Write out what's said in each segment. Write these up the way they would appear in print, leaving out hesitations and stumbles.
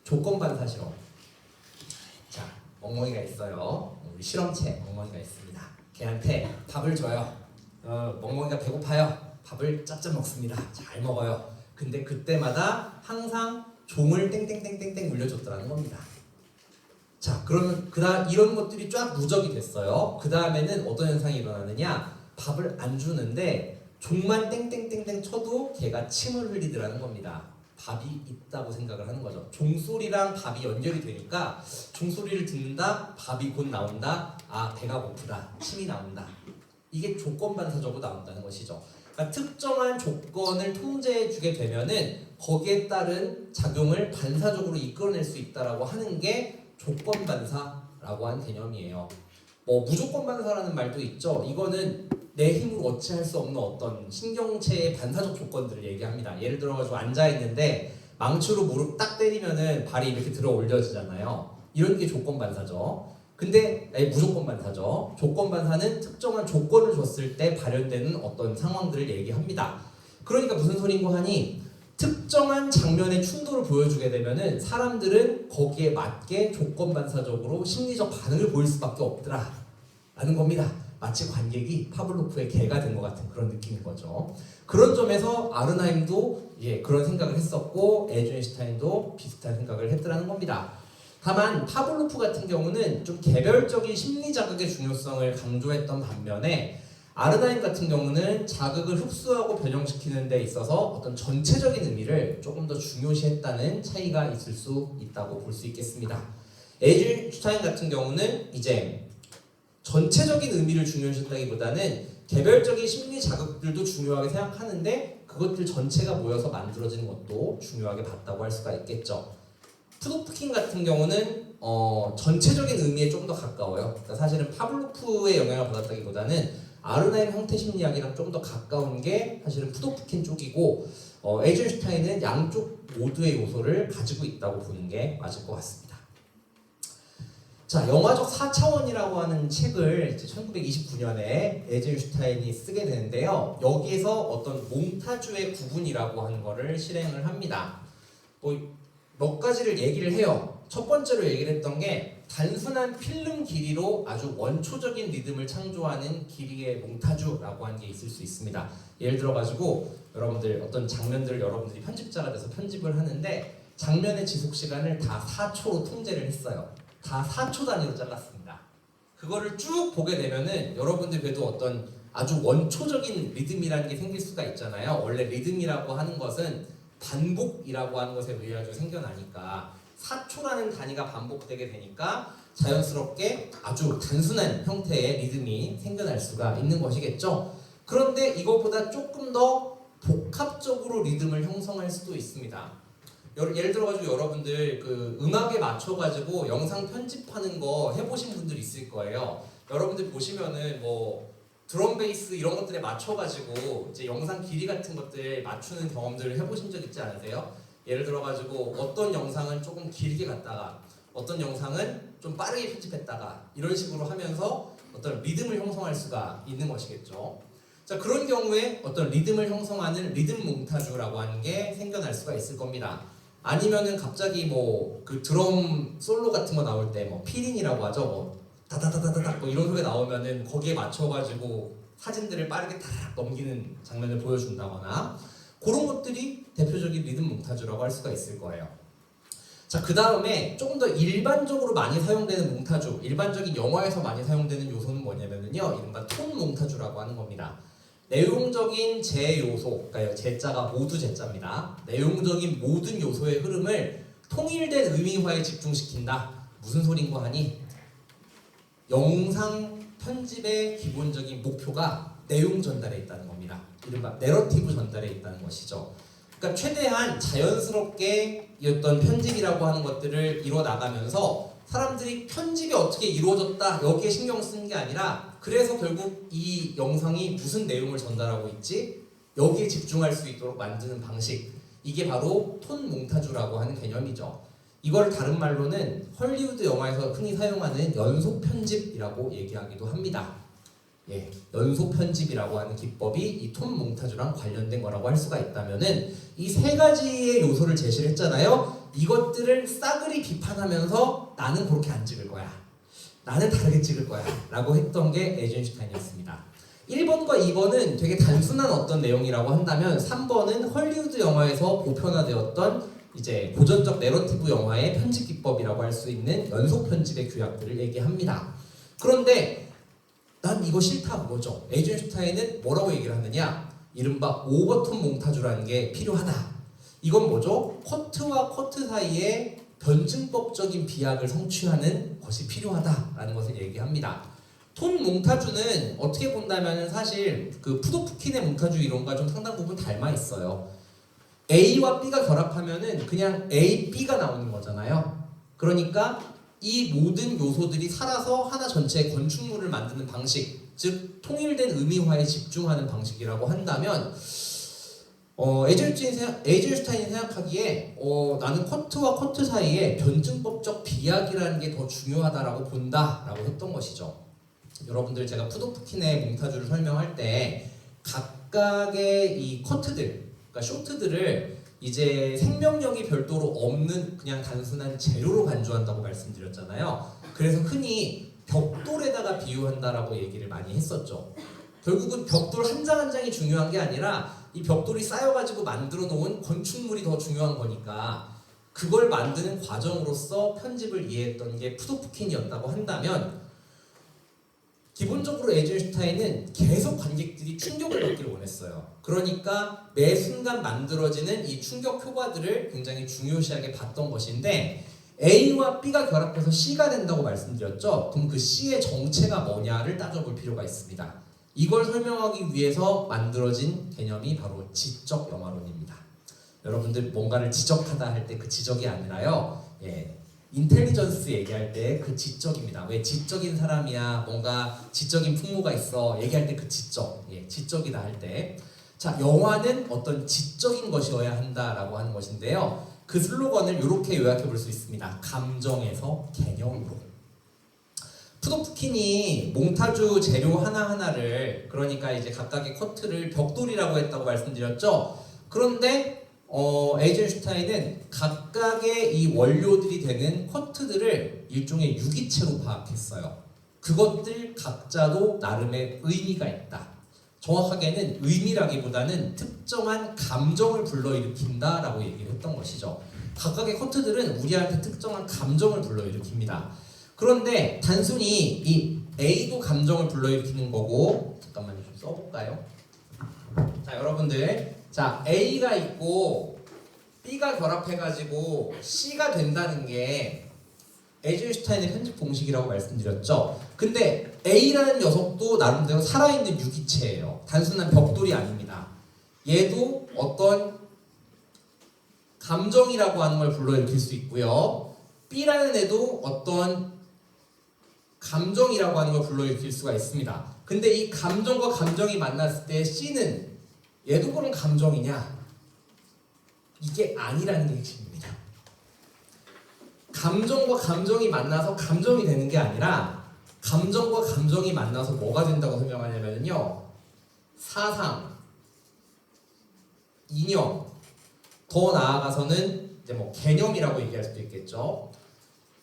조건반사 실험. 자, 멍멍이가 있어요. 우리 실험체 멍멍이가 있습니다. 걔한테 밥을 줘요. 멍멍이가 배고파요. 밥을 짭짭 먹습니다. 잘 먹어요. 근데 그때마다 항상 종을 땡땡땡땡땡 울려줬더라는 겁니다. 자, 그러면 이런 것들이 쫙 누적이 됐어요. 그 다음에는 어떤 현상이 일어나느냐? 밥을 안 주는데 종만 땡땡땡땡 쳐도 걔가 침을 흘리더라는 겁니다. 밥이 있다고 생각을 하는 거죠. 종소리랑 밥이 연결이 되니까 종소리를 듣는다, 밥이 곧 나온다, 아 배가 고프다, 침이 나온다. 이게 조건반사적으로 나온다는 것이죠. 그러니까 특정한 조건을 통제해주게 되면은 거기에 따른 작용을 반사적으로 이끌어낼 수 있다라고 하는 게 조건반사라고 하는 개념이에요. 무조건반사라는 말도 있죠. 이거는 내 힘으로 어찌할 수 없는 어떤 신경체의 반사적 조건들을 얘기합니다. 예를 들어가지고 앉아있는데 망치로 무릎 딱 때리면은 발이 이렇게 들어 올려지잖아요. 이런 게 조건반사죠. 근데 무조건반사죠. 조건반사는 특정한 조건을 줬을 때 발현되는 어떤 상황들을 얘기합니다. 그러니까 무슨 소린고 하니 특정한 장면의 충돌을 보여주게 되면은 사람들은 거기에 맞게 조건반사적으로 심리적 반응을 보일 수밖에 없더라 라는 겁니다. 마치 관객이 파블로프의 개가 된 것 같은 그런 느낌인 거죠. 그런 점에서 아르나임도 그런 생각을 했었고 에이젠슈타인도 비슷한 생각을 했더라는 겁니다. 다만 파블로프 같은 경우는 좀 개별적인 심리 자극의 중요성을 강조했던 반면에 아르나임 같은 경우는 자극을 흡수하고 변형시키는 데 있어서 어떤 전체적인 의미를 조금 더 중요시했다는 차이가 있을 수 있다고 볼 수 있겠습니다. 에이젠슈타인 같은 경우는 이제 전체적인 의미를 중요시했다기보다는 개별적인 심리 자극들도 중요하게 생각하는데 그것들 전체가 모여서 만들어지는 것도 중요하게 봤다고 할 수가 있겠죠. 푸도프킨 같은 경우는 전체적인 의미에 좀 더 가까워요. 그러니까 사실은 파블로프의 영향을 받았다기보다는 아르나임 형태 심리학이랑 좀 더 가까운 게 사실은 푸도프킨 쪽이고 에이젠슈타인은 양쪽 모두의 요소를 가지고 있다고 보는 게 맞을 것 같습니다. 자, 영화적 4차원이라고 하는 책을 1929년에 에이젠슈타인이 쓰게 되는데요. 여기에서 어떤 몽타주의 구분이라고 하는 거를 실행을 합니다. 몇 가지를 얘기를 해요. 첫 번째로 얘기를 했던 게 단순한 필름 길이로 아주 원초적인 리듬을 창조하는 길이의 몽타주라고 하는 게 있을 수 있습니다. 예를 들어가지고 여러분들 어떤 장면들을 여러분들이 편집자가 돼서 편집을 하는데 장면의 지속 시간을 다 4초로 통제를 했어요. 다 4초 단위로 잘랐습니다. 그거를 쭉 보게 되면은 여러분들 그래도 어떤 아주 원초적인 리듬이라는 게 생길 수가 있잖아요. 원래 리듬이라고 하는 것은 반복이라고 하는 것에 의해 생겨나니까 4초라는 단위가 반복되게 되니까 자연스럽게 아주 단순한 형태의 리듬이 생겨날 수가 있는 것이겠죠. 그런데 이것보다 조금 더 복합적으로 리듬을 형성할 수도 있습니다. 예를 들어가지고 여러분들 그 음악에 맞춰가지고 영상 편집하는 거 해보신 분들 있을 거예요. 여러분들 보시면은 드럼 베이스 이런 것들에 맞춰가지고 이제 영상 길이 같은 것들 맞추는 경험들을 해보신 적 있지 않으세요? 예를 들어가지고 어떤 영상은 조금 길게 갔다가 어떤 영상은 좀 빠르게 편집했다가 이런 식으로 하면서 어떤 리듬을 형성할 수가 있는 것이겠죠. 자, 그런 경우에 어떤 리듬을 형성하는 리듬 몽타주라고 하는 게 생겨날 수가 있을 겁니다. 아니면은 갑자기 그 드럼 솔로 같은 거 나올 때 필인이라고 하죠. 다다다다닥 이런 소리 나오면은 거기에 맞춰가지고 사진들을 빠르게 탁 넘기는 장면을 보여준다거나 그런 것들이 대표적인 리듬 몽타주라고 할 수가 있을 거예요. 자, 그 다음에 조금 더 일반적으로 많이 사용되는 몽타주, 일반적인 영화에서 많이 사용되는 요소는 뭐냐면요, 이른바 톤 몽타주라고 하는 겁니다. 내용적인 제 요소, 그러니까 제자가 모두 제자입니다. 내용적인 모든 요소의 흐름을 통일된 의미화에 집중시킨다. 무슨 소린고 하니? 영상 편집의 기본적인 목표가 내용 전달에 있다는 겁니다. 이른바 내러티브 전달에 있다는 것이죠. 그러니까 최대한 자연스럽게 어떤 편집이라고 하는 것들을 이루어 나가면서 사람들이 편집이 어떻게 이루어졌다 여기에 신경 쓰는 게 아니라 그래서 결국 이 영상이 무슨 내용을 전달하고 있지 여기에 집중할 수 있도록 만드는 방식, 이게 바로 톤 몽타주라고 하는 개념이죠. 이걸 다른 말로는 헐리우드 영화에서 흔히 사용하는 연속 편집이라고 얘기하기도 합니다. 연속 편집이라고 하는 기법이 이 톤 몽타주랑 관련된 거라고 할 수가 있다면은 이 세 가지의 요소를 제시를 했잖아요. 이것들을 싸그리 비판하면서 나는 그렇게 안 찍을 거야, 나는 다르게 찍을 거야 라고 했던 게 에이젠슈타인이었습니다. 1번과 2번은 되게 단순한 어떤 내용이라고 한다면 3번은 헐리우드 영화에서 보편화되었던 이제 고전적 내러티브 영화의 편집 기법이라고 할 수 있는 연속 편집의 규약들을 얘기합니다. 그런데 난 이거 싫다 그거죠. 에이젠슈타인은 뭐라고 얘기를 하느냐, 이른바 오버톤 몽타주라는 게 필요하다. 이건 뭐죠? 커트와 커트 사이에 변증법적인 비약을 성취하는 것이 필요하다라는 것을 얘기합니다. 톤 몽타주는 어떻게 본다면 사실 그 푸도프킨의 몽타주 이론과 좀 상당 부분 닮아 있어요. A와 B가 결합하면은 그냥 A, B가 나오는 거잖아요. 그러니까 이 모든 요소들이 살아서 하나 전체의 건축물을 만드는 방식, 즉 통일된 의미화에 집중하는 방식이라고 한다면 에이젠슈타인이 생각하기에 나는 커트와 커트 사이에 변증법적 비약이라는 게 더 중요하다라고 본다라고 했던 것이죠. 여러분들 제가 푸도프킨의 몽타주를 설명할 때 각각의 이 커트들, 그러니까 쇼트들을 이제 생명력이 별도로 없는 그냥 단순한 재료로 간주한다고 말씀드렸잖아요. 그래서 흔히 벽돌에다가 비유한다라고 얘기를 많이 했었죠. 결국은 벽돌 한 장 한 장이 중요한 게 아니라 이 벽돌이 쌓여가지고 만들어 놓은 건축물이 더 중요한 거니까 그걸 만드는 과정으로서 편집을 이해했던 게 푸도프킨이었다고 한다면, 기본적으로 에이젠슈타인은 계속 관객들이 충격을 받기를 원했어요. 그러니까 매 순간 만들어지는 이 충격 효과들을 굉장히 중요시하게 봤던 것인데, A와 B가 결합해서 C가 된다고 말씀드렸죠. 그럼 그 C의 정체가 뭐냐를 따져볼 필요가 있습니다. 이걸 설명하기 위해서 만들어진 개념이 바로 지적 영화론입니다. 여러분들 뭔가를 지적하다 할 때 그 지적이 아니라요, 인텔리전스 얘기할 때 그 지적입니다. 왜 지적인 사람이야, 뭔가 지적인 풍모가 있어 얘기할 때 그 지적, 지적이다 할 때, 자, 영화는 어떤 지적인 것이어야 한다라고 하는 것인데요. 그 슬로건을 이렇게 요약해 볼 수 있습니다. 감정에서 개념으로. 푸도프킨이 몽타주 재료 하나하나를, 그러니까 이제 각각의 커트를 벽돌이라고 했다고 말씀드렸죠. 그런데 에이젠슈타인은 각각의 이 원료들이 되는 커트들을 일종의 유기체로 파악했어요. 그것들 각자도 나름의 의미가 있다. 정확하게는 의미라기보다는 특정한 감정을 불러일으킨다라고 얘기를 했던 것이죠. 각각의 커트들은 우리한테 특정한 감정을 불러일으킵니다. 그런데 단순히 이 A도 감정을 불러일으키는 거고, 잠깐만요, 좀 써볼까요? 자, 여러분들, 자, A가 있고 B가 결합해가지고 C가 된다는 게 에이젠슈타인의 편집 공식이라고 말씀드렸죠. 근데 A라는 녀석도 나름대로 살아있는 유기체예요. 단순한 벽돌이 아닙니다. 얘도 어떤 감정이라고 하는 걸 불러일으킬 수 있고요. B라는 애도 어떤 감정이라고 하는 걸 불러일으킬 수가 있습니다. 근데 이 감정과 감정이 만났을 때 C는 얘도 그런 감정이냐? 이게 아니라는 게 핵심입니다. 감정과 감정이 만나서 감정이 되는 게 아니라, 감정과 감정이 만나서 뭐가 된다고 설명하냐면요, 사상, 이념, 더 나아가서는 이제 뭐 개념이라고 얘기할 수도 있겠죠.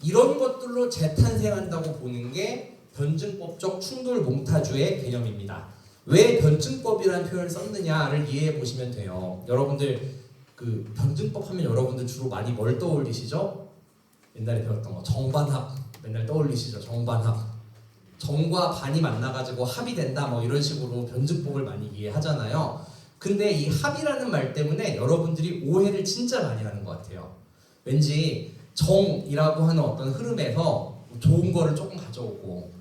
이런 것들로 재탄생한다고 보는 게 변증법적 충돌 몽타주의 개념입니다. 왜 변증법이라는 표현을 썼느냐를 이해해 보시면 돼요. 여러분들 그 변증법 하면 여러분들 주로 많이 뭘 떠올리시죠? 옛날에 배웠던 거 정반합 맨날 떠올리시죠? 정반합. 정과 반이 만나가지고 합이 된다 뭐 이런 식으로 변증법을 많이 이해하잖아요. 근데 이 합이라는 말 때문에 여러분들이 오해를 진짜 많이 하는 것 같아요. 왠지 정이라고 하는 어떤 흐름에서 좋은 거를 조금 가져오고,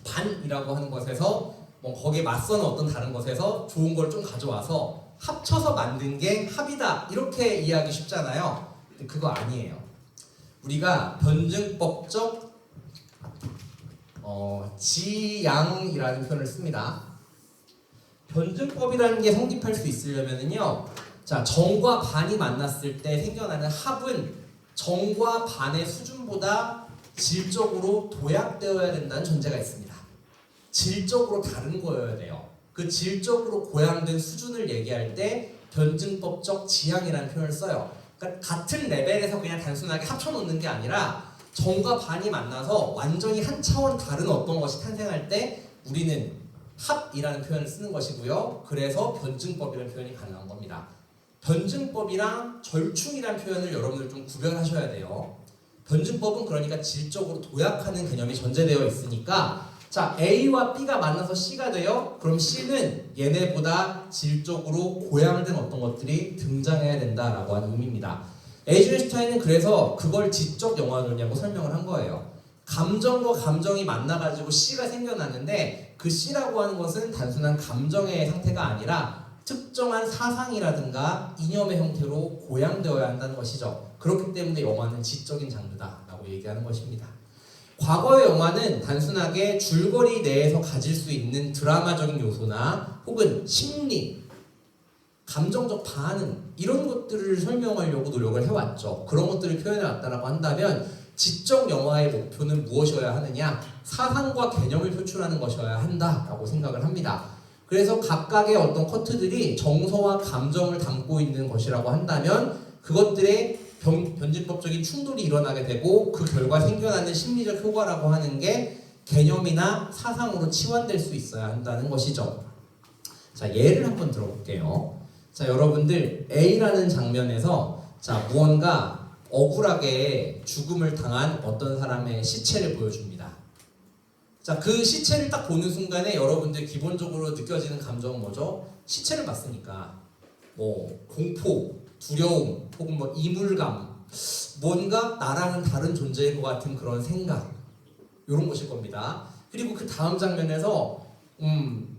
반이라고 하는 것에서 뭐 거기에 맞서는 어떤 다른 것에서 좋은 걸 좀 가져와서 합쳐서 만든 게 합이다, 이렇게 이해하기 쉽잖아요. 근데 그거 아니에요. 우리가 변증법적 지양이라는 표현을 씁니다. 변증법이라는 게 성립할 수 있으려면은요, 자, 정과 반이 만났을 때 생겨나는 합은 정과 반의 수준보다 질적으로 도약되어야 된다는 전제가 있습니다. 질적으로 다른 거여야 돼요. 그 질적으로 고양된 수준을 얘기할 때 변증법적 지향이라는 표현을 써요. 그러니까 같은 레벨에서 그냥 단순하게 합쳐놓는 게 아니라 정과 반이 만나서 완전히 한 차원 다른 어떤 것이 탄생할 때 우리는 합이라는 표현을 쓰는 것이고요. 그래서 변증법이라는 표현이 가능한 겁니다. 변증법이랑 절충이라는 표현을 여러분들 좀 구별하셔야 돼요. 변증법은 그러니까 질적으로 도약하는 개념이 전제되어 있으니까 자, A와 B가 만나서 C가 돼요. 그럼 C는 얘네보다 질적으로 고양된 어떤 것들이 등장해야 된다라고 하는 의미입니다. 에이젠슈타인은 그래서 그걸 지적 영화론이라고 설명을 한 거예요. 감정과 감정이 만나가지고 C가 생겨났는데 그 C라고 하는 것은 단순한 감정의 상태가 아니라 특정한 사상이라든가 이념의 형태로 고양되어야 한다는 것이죠. 그렇기 때문에 영화는 지적인 장르다라고 얘기하는 것입니다. 과거의 영화는 단순하게 줄거리 내에서 가질 수 있는 드라마적인 요소나 혹은 심리, 감정적 반응 이런 것들을 설명하려고 노력을 해왔죠. 그런 것들을 표현해왔다라고 한다면 지적 영화의 목표는 무엇이어야 하느냐? 사상과 개념을 표출하는 것이어야 한다라고 생각을 합니다. 그래서 각각의 어떤 커트들이 정서와 감정을 담고 있는 것이라고 한다면 그것들의 변질법적인 충돌이 일어나게 되고 그 결과 생겨나는 심리적 효과라고 하는 게 개념이나 사상으로 치환될 수 있어야 한다는 것이죠. 자, 예를 한번 들어볼게요. 자, 여러분들 A라는 장면에서 자, 무언가 억울하게 죽음을 당한 어떤 사람의 시체를 보여줍니다. 자, 그 시체를 딱 보는 순간에 여러분들 기본적으로 느껴지는 감정은 뭐죠? 시체를 봤으니까 뭐 공포, 두려움, 혹은 뭐 이물감, 뭔가 나랑은 다른 존재일 것 같은 그런 생각, 이런 것일 겁니다. 그리고 그 다음 장면에서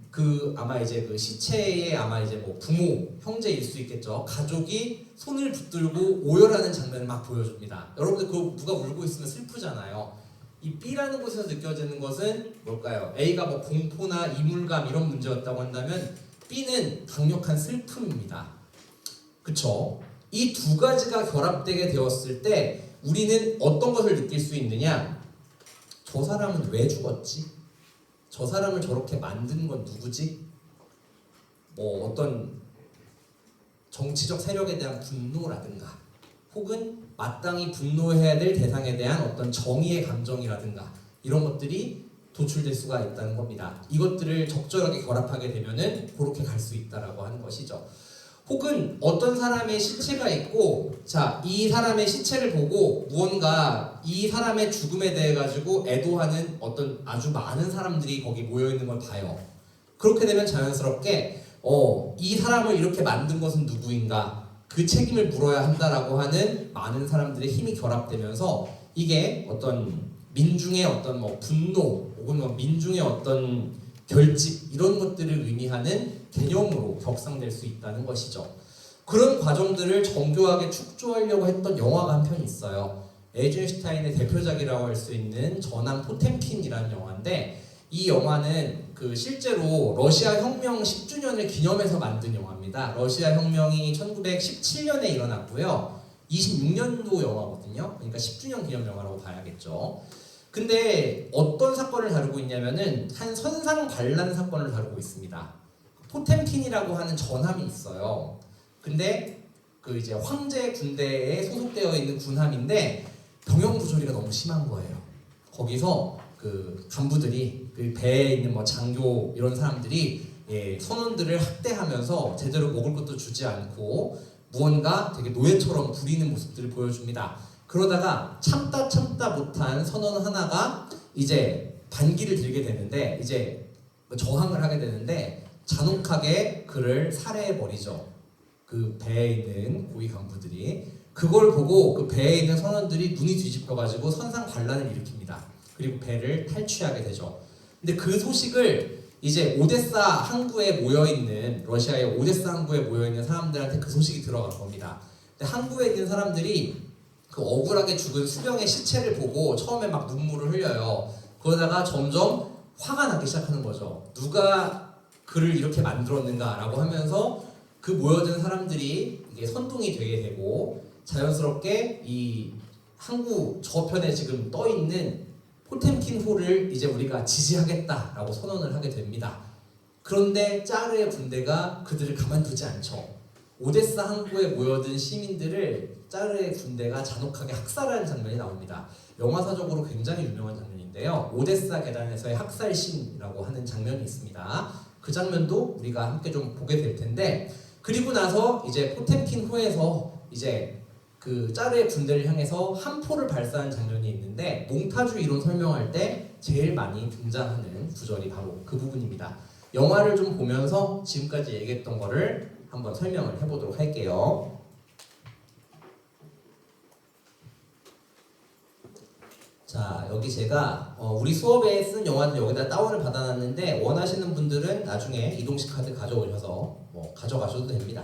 그 아마 이제 그 시체의 아마 이제 뭐 부모, 형제일 수 있겠죠. 가족이 손을 붙들고 오열하는 장면을 막 보여줍니다. 여러분들 그 누가 울고 있으면 슬프잖아요. 이 B라는 곳에서 느껴지는 것은 뭘까요? A가 뭐 공포나 이물감 이런 문제였다고 한다면 B는 강력한 슬픔입니다. 그쵸? 이 두 가지가 결합되게 되었을 때 우리는 어떤 것을 느낄 수 있느냐? 저 사람은 왜 죽었지? 저 사람을 저렇게 만든 건 누구지? 뭐 어떤 정치적 세력에 대한 분노라든가 혹은 마땅히 분노해야 될 대상에 대한 어떤 정의의 감정이라든가 이런 것들이 도출될 수가 있다는 겁니다. 이것들을 적절하게 결합하게 되면은 그렇게 갈 수 있다라고 하는 것이죠. 혹은 어떤 사람의 시체가 있고 자, 이 사람의 시체를 보고 무언가 이 사람의 죽음에 대해 가지고 애도하는 어떤 아주 많은 사람들이 거기 모여 있는 걸 봐요. 그렇게 되면 자연스럽게 이 사람을 이렇게 만든 것은 누구인가? 그 책임을 물어야 한다라고 하는 많은 사람들의 힘이 결합되면서 이게 어떤 민중의 어떤 뭐 분노 혹은 뭐 민중의 어떤 결집 이런 것들을 의미하는 개념으로 격상될 수 있다는 것이죠. 그런 과정들을 정교하게 축조하려고 했던 영화가 한 편 있어요. 에이젠슈타인의 대표작이라고 할 수 있는 전함 포템킨이라는 영화인데 이 영화는 그 실제로 러시아 혁명 10주년을 기념해서 만든 영화입니다. 러시아 혁명이 1917년에 일어났고요. 26년도 영화거든요. 그러니까 10주년 기념 영화라고 봐야겠죠. 근데 어떤 사건을 다루고 있냐면은 한 선상 반란 사건을 다루고 있습니다. 포템킨이라고 하는 전함이 있어요. 근데 그 이제 황제 군대에 소속되어 있는 군함인데 병영 부조리가 너무 심한 거예요. 거기서 그 간부들이 그 배에 있는 뭐 장교 이런 사람들이 선원들을 학대하면서 제대로 먹을 것도 주지 않고 무언가 되게 노예처럼 부리는 모습들을 보여줍니다. 그러다가 참다 못한 선원 하나가 이제 반기를 들게 되는데 이제 저항을 하게 되는데 잔혹하게 그를 살해해버리죠. 그 배에 있는 고위 간부들이. 그걸 보고 그 배에 있는 선원들이 눈이 뒤집혀가지고 선상 반란을 일으킵니다. 그리고 배를 탈취하게 되죠. 근데 그 소식을 이제 오데사 항구에 모여있는 러시아의 오데사 항구에 모여있는 사람들한테 그 소식이 들어간 겁니다. 근데 항구에 있는 사람들이 그 억울하게 죽은 수병의 시체를 보고 처음에 막 눈물을 흘려요. 그러다가 점점 화가 나기 시작하는 거죠. 누가 그를 이렇게 만들었는가라고 하면서 그 모여든 사람들이 이게 선동이 되게 되고 자연스럽게 이 항구 저편에 지금 떠 있는 포템킨 호를 이제 우리가 지지하겠다라고 선언을 하게 됩니다. 그런데 짜르의 군대가 그들을 가만두지 않죠. 오데사 항구에 모여든 시민들을 짜르의 군대가 잔혹하게 학살하는 장면이 나옵니다. 영화사적으로 굉장히 유명한 장면인데요. 오데사 계단에서의 학살신이라고 하는 장면이 있습니다. 그 장면도 우리가 함께 좀 보게 될 텐데, 그리고 나서 이제 포템킨 후에서 이제 그 짜르의 군대를 향해서 함포를 발사한 장면이 있는데, 몽타주 이론 설명할 때 제일 많이 등장하는 구절이 바로 그 부분입니다. 영화를 좀 보면서 지금까지 얘기했던 거를 한번 설명을 해보도록 할게요. 자, 여기 제가 우리 수업에 쓴 영화들 여기다 다운을 받아놨는데, 원하시는 분들은 나중에 이동식 카드 가져오셔서 가져가셔도 됩니다.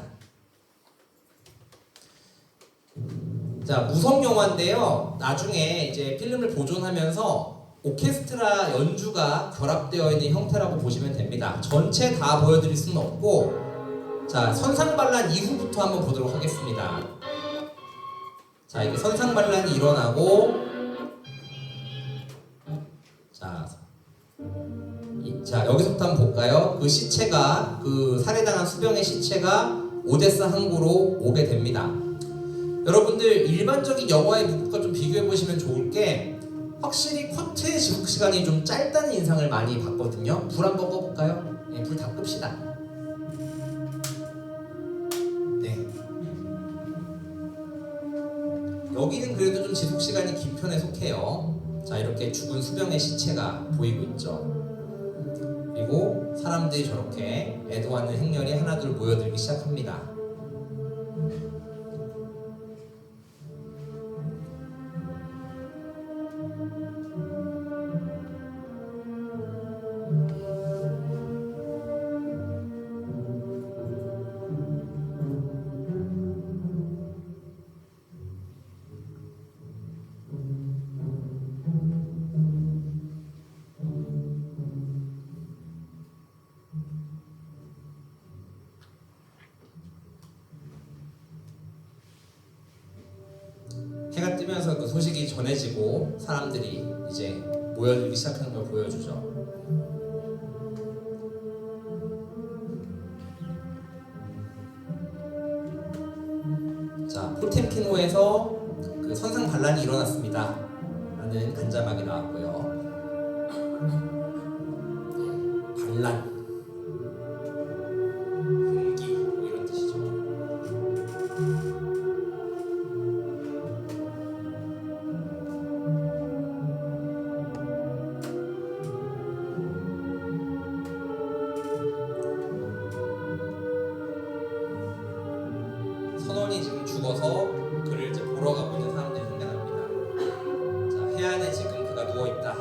자, 무성 영화인데요. 나중에 이제 필름을 보존하면서 오케스트라 연주가 결합되어 있는 형태라고 보시면 됩니다. 전체 다 보여드릴 수는 없고, 자, 선상반란 이후부터 한번 보도록 하겠습니다. 자, 이게 선상반란이 일어나고, 자, 여기서부터 한번 볼까요? 그 시체가, 그 살해당한 수병의 시체가 오데사 항구로 오게 됩니다. 여러분들 일반적인 영화의 무극과 좀 비교해 보시면 좋을 게, 확실히 쿼트의 지속 시간이 좀 짧다는 인상을 많이 받거든요. 불 한번 꺼볼까요? 네, 불 다 끕시다. 네. 여기는 그래도 좀 지속 시간이 긴 편에 속해요. 자, 이렇게 죽은 수병의 시체가 보이고 있죠. 그리고 사람들이 저렇게 애도하는 행렬이 하나둘 모여들기 시작합니다. 해가 뜨면서 그 소식이 전해지고 사람들이 이제 모여들기 시작하는 걸 보여주죠. 자, 포템킨호에서 그 선상 반란이 일어났습니다 라는 간자막이 나왔고요. 반란, 분기 뭐 이런 뜻이죠. 선원이 지금 죽어서 그를 이제 보러 가고 있는 사람들이 생겨납니다. 자, 해안에 지금 그가 누워있다.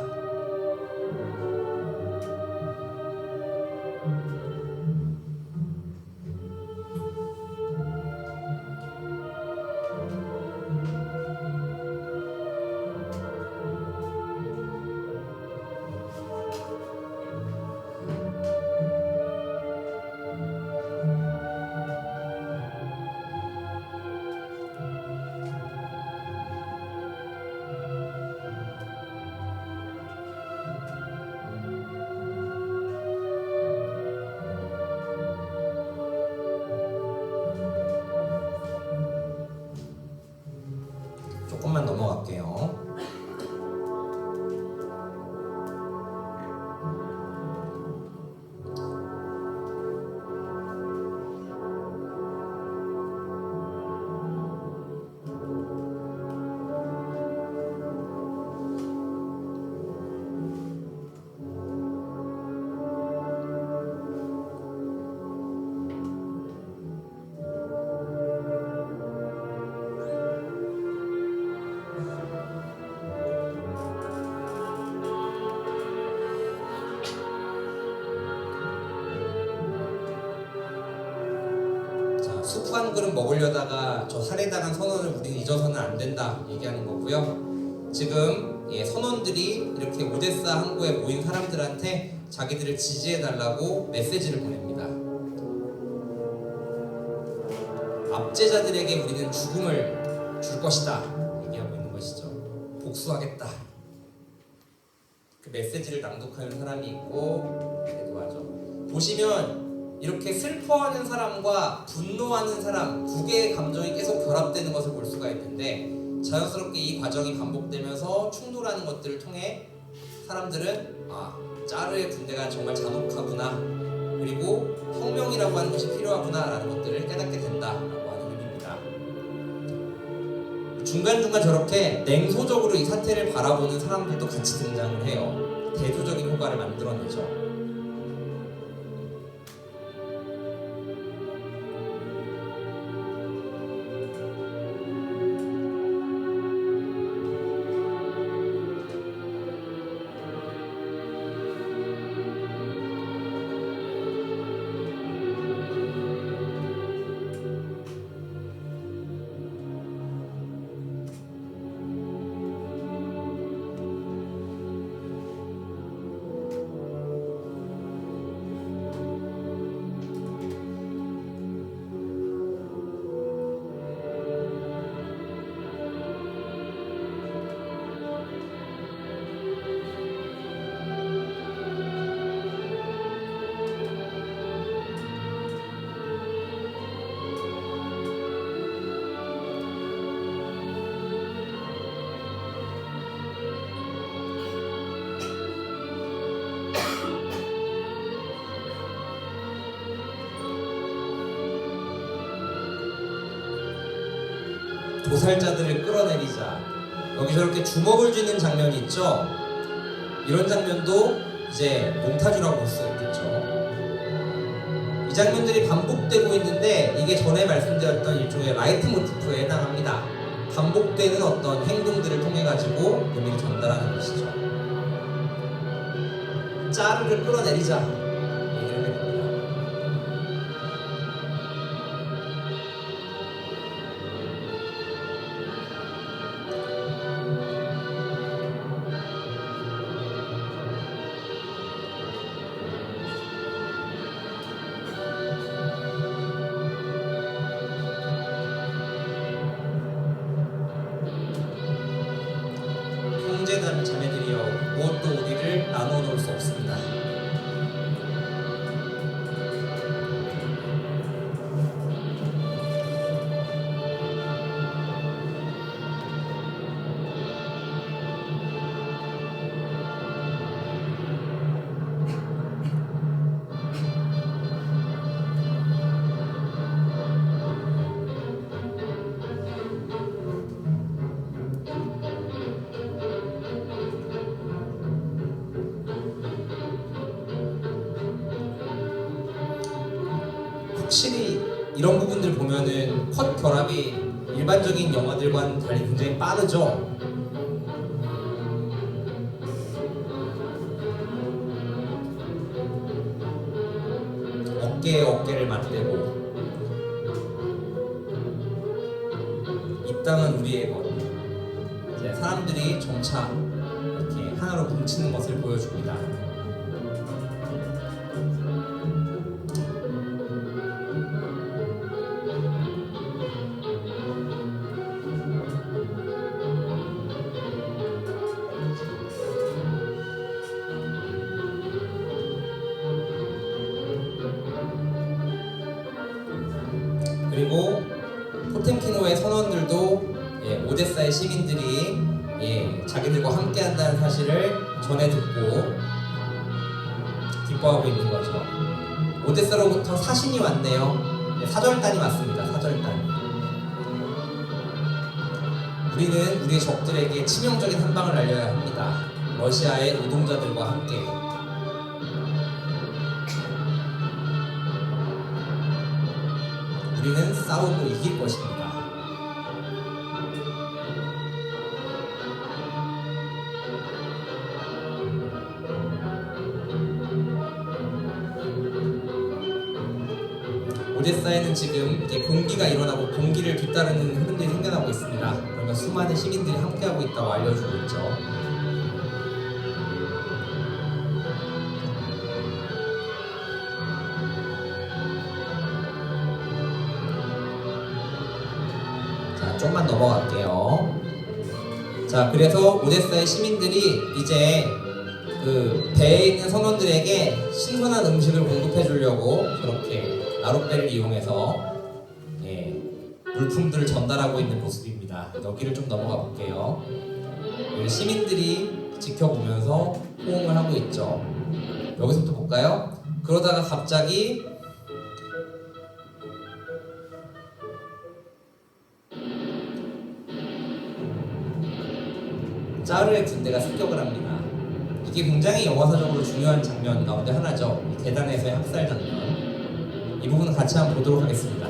조금만 넘어갈게요. 숲 한 그릇 먹으려다가 저 살해당한 선원을 우리는 잊어서는 안 된다 얘기하는 거고요. 지금 선원들이 이렇게 오데사 항구에 모인 사람들한테 자기들을 지지해달라고 메시지를 보냅니다. 압제자들에게 우리는 죽음을 줄 것이다 얘기하고 있는 것이죠. 복수하겠다. 그 메시지를 낭독하는 사람이 있고, 기도하죠. 보시면 이렇게 슬퍼하는 사람과 분노하는 사람 두 개의 감정이 계속 결합되는 것을 볼 수가 있는데, 자연스럽게 이 과정이 반복되면서 충돌하는 것들을 통해 사람들은 짜르의 군대가 정말 잔혹하구나, 그리고 혁명이라고 하는 것이 필요하구나 라는 것들을 깨닫게 된다라고 하는 의미입니다. 중간중간 저렇게 냉소적으로 이 사태를 바라보는 사람들도 같이 등장을 해요. 대조적인 효과를 만들어내죠. 도살자들을 끌어내리자. 여기 저렇게 주먹을 쥐는 장면이 있죠. 이런 장면도 이제 몽타주라고 볼 수 있겠죠. 이 장면들이 반복되고 있는데 이게 전에 말씀드렸던 일종의 라이트 모티프에 해당합니다. 반복되는 어떤 행동들을 통해 가지고 의미를 전달하는 것이죠. 짜르를 끌어내리자 얘기를 하게 됩니다. 형제단 자매들이여, 무엇도 우리를 나누어 놓을 수 없습니다. 확실히 이런 부분들 보면은 컷 결합이 일반적인 영화들과는 달리 굉장히 빠르죠. 어깨에 어깨를 맞대고, 이 땅은 우리의 것. 이제 사람들이 점차 이렇게 하나로 뭉치는 것을 보여줍니다. 그리고 포템키노의 선원들도 오데사의 시민들이 자기들과 함께한다는 사실을 전해 듣고 기뻐하고 있는 거죠. 오데사로부터 사신이 왔네요. 사절단이 왔습니다. 사절단. 우리는 우리의 적들에게 치명적인 한 방을 날려야 합니다. 러시아의 노동자들과 함께. 우리는 싸우고 이길 것입니다. 오데사에는 지금 이렇게 공기가 일어나고 공기를 뒤따르는 흐름들이 생겨나고 있습니다. 그러면 수많은 시민들이 함께하고 있다고 알려주고 있죠. 자, 좀만 넘어갈게요. 자, 그래서 오데사의 시민들이 이제 그 배에 있는 선원들에게 신선한 음식을 공급해 주려고 저렇게 나룻배를 이용해서 물품들을 전달하고 있는 모습입니다. 여기를 좀 넘어가 볼게요. 시민들이 지켜보면서 호응을 하고 있죠. 여기서부터 볼까요? 그러다가 갑자기 짜르의 군대가 습격을 합니다. 이게 굉장히 영화사적으로 중요한 장면 가운데 하나죠. 계단에서의 학살 장면. 이 부분은 같이 한번 보도록 하겠습니다.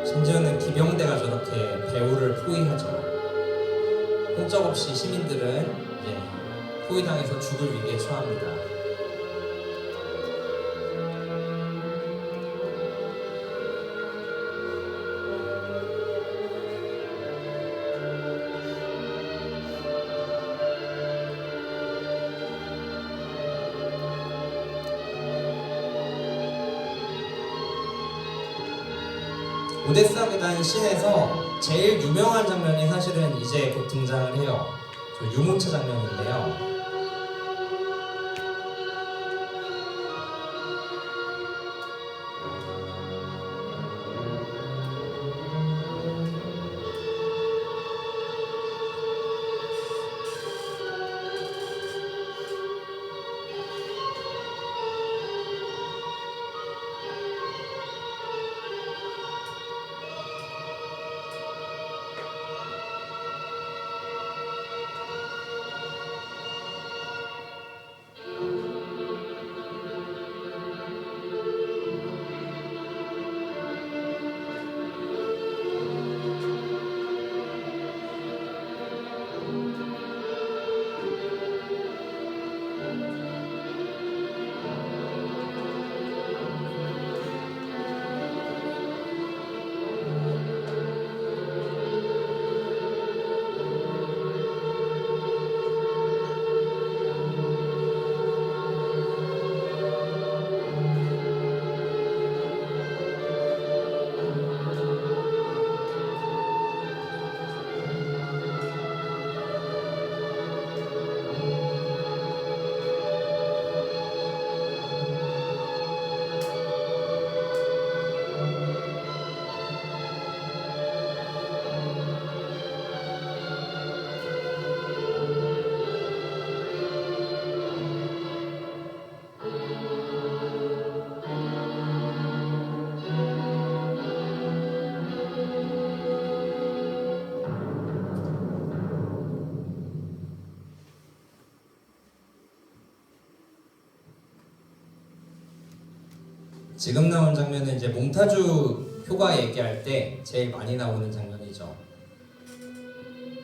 심지어는 기병대가 저렇게 배후를 포위하죠. 꼼짝없이 시민들은 포위당해서 죽을 위기에 처합니다. 오데사 계단 씬에서 제일 유명한 장면이 사실은 이제 곧 등장을 해요. 저 유모차 장면인데요. 지금 나온 장면은 이제 몽타주 효과 얘기할 때 제일 많이 나오는 장면이죠.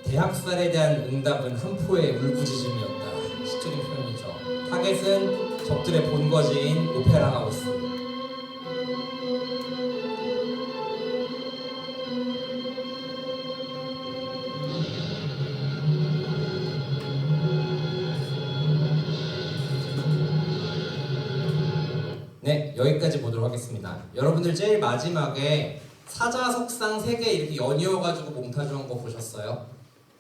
대학살에 대한 응답은 한 포의 울부짖음이었다. 시적인 표현이죠. 타겟은 적들의 본거지인 오페라 하우스. 네, 여기까지 보도록 하겠습니다. 여러분들 제일 마지막에 사자 석상 3개 이렇게 연이어가지고 몽타주한 거 보셨어요?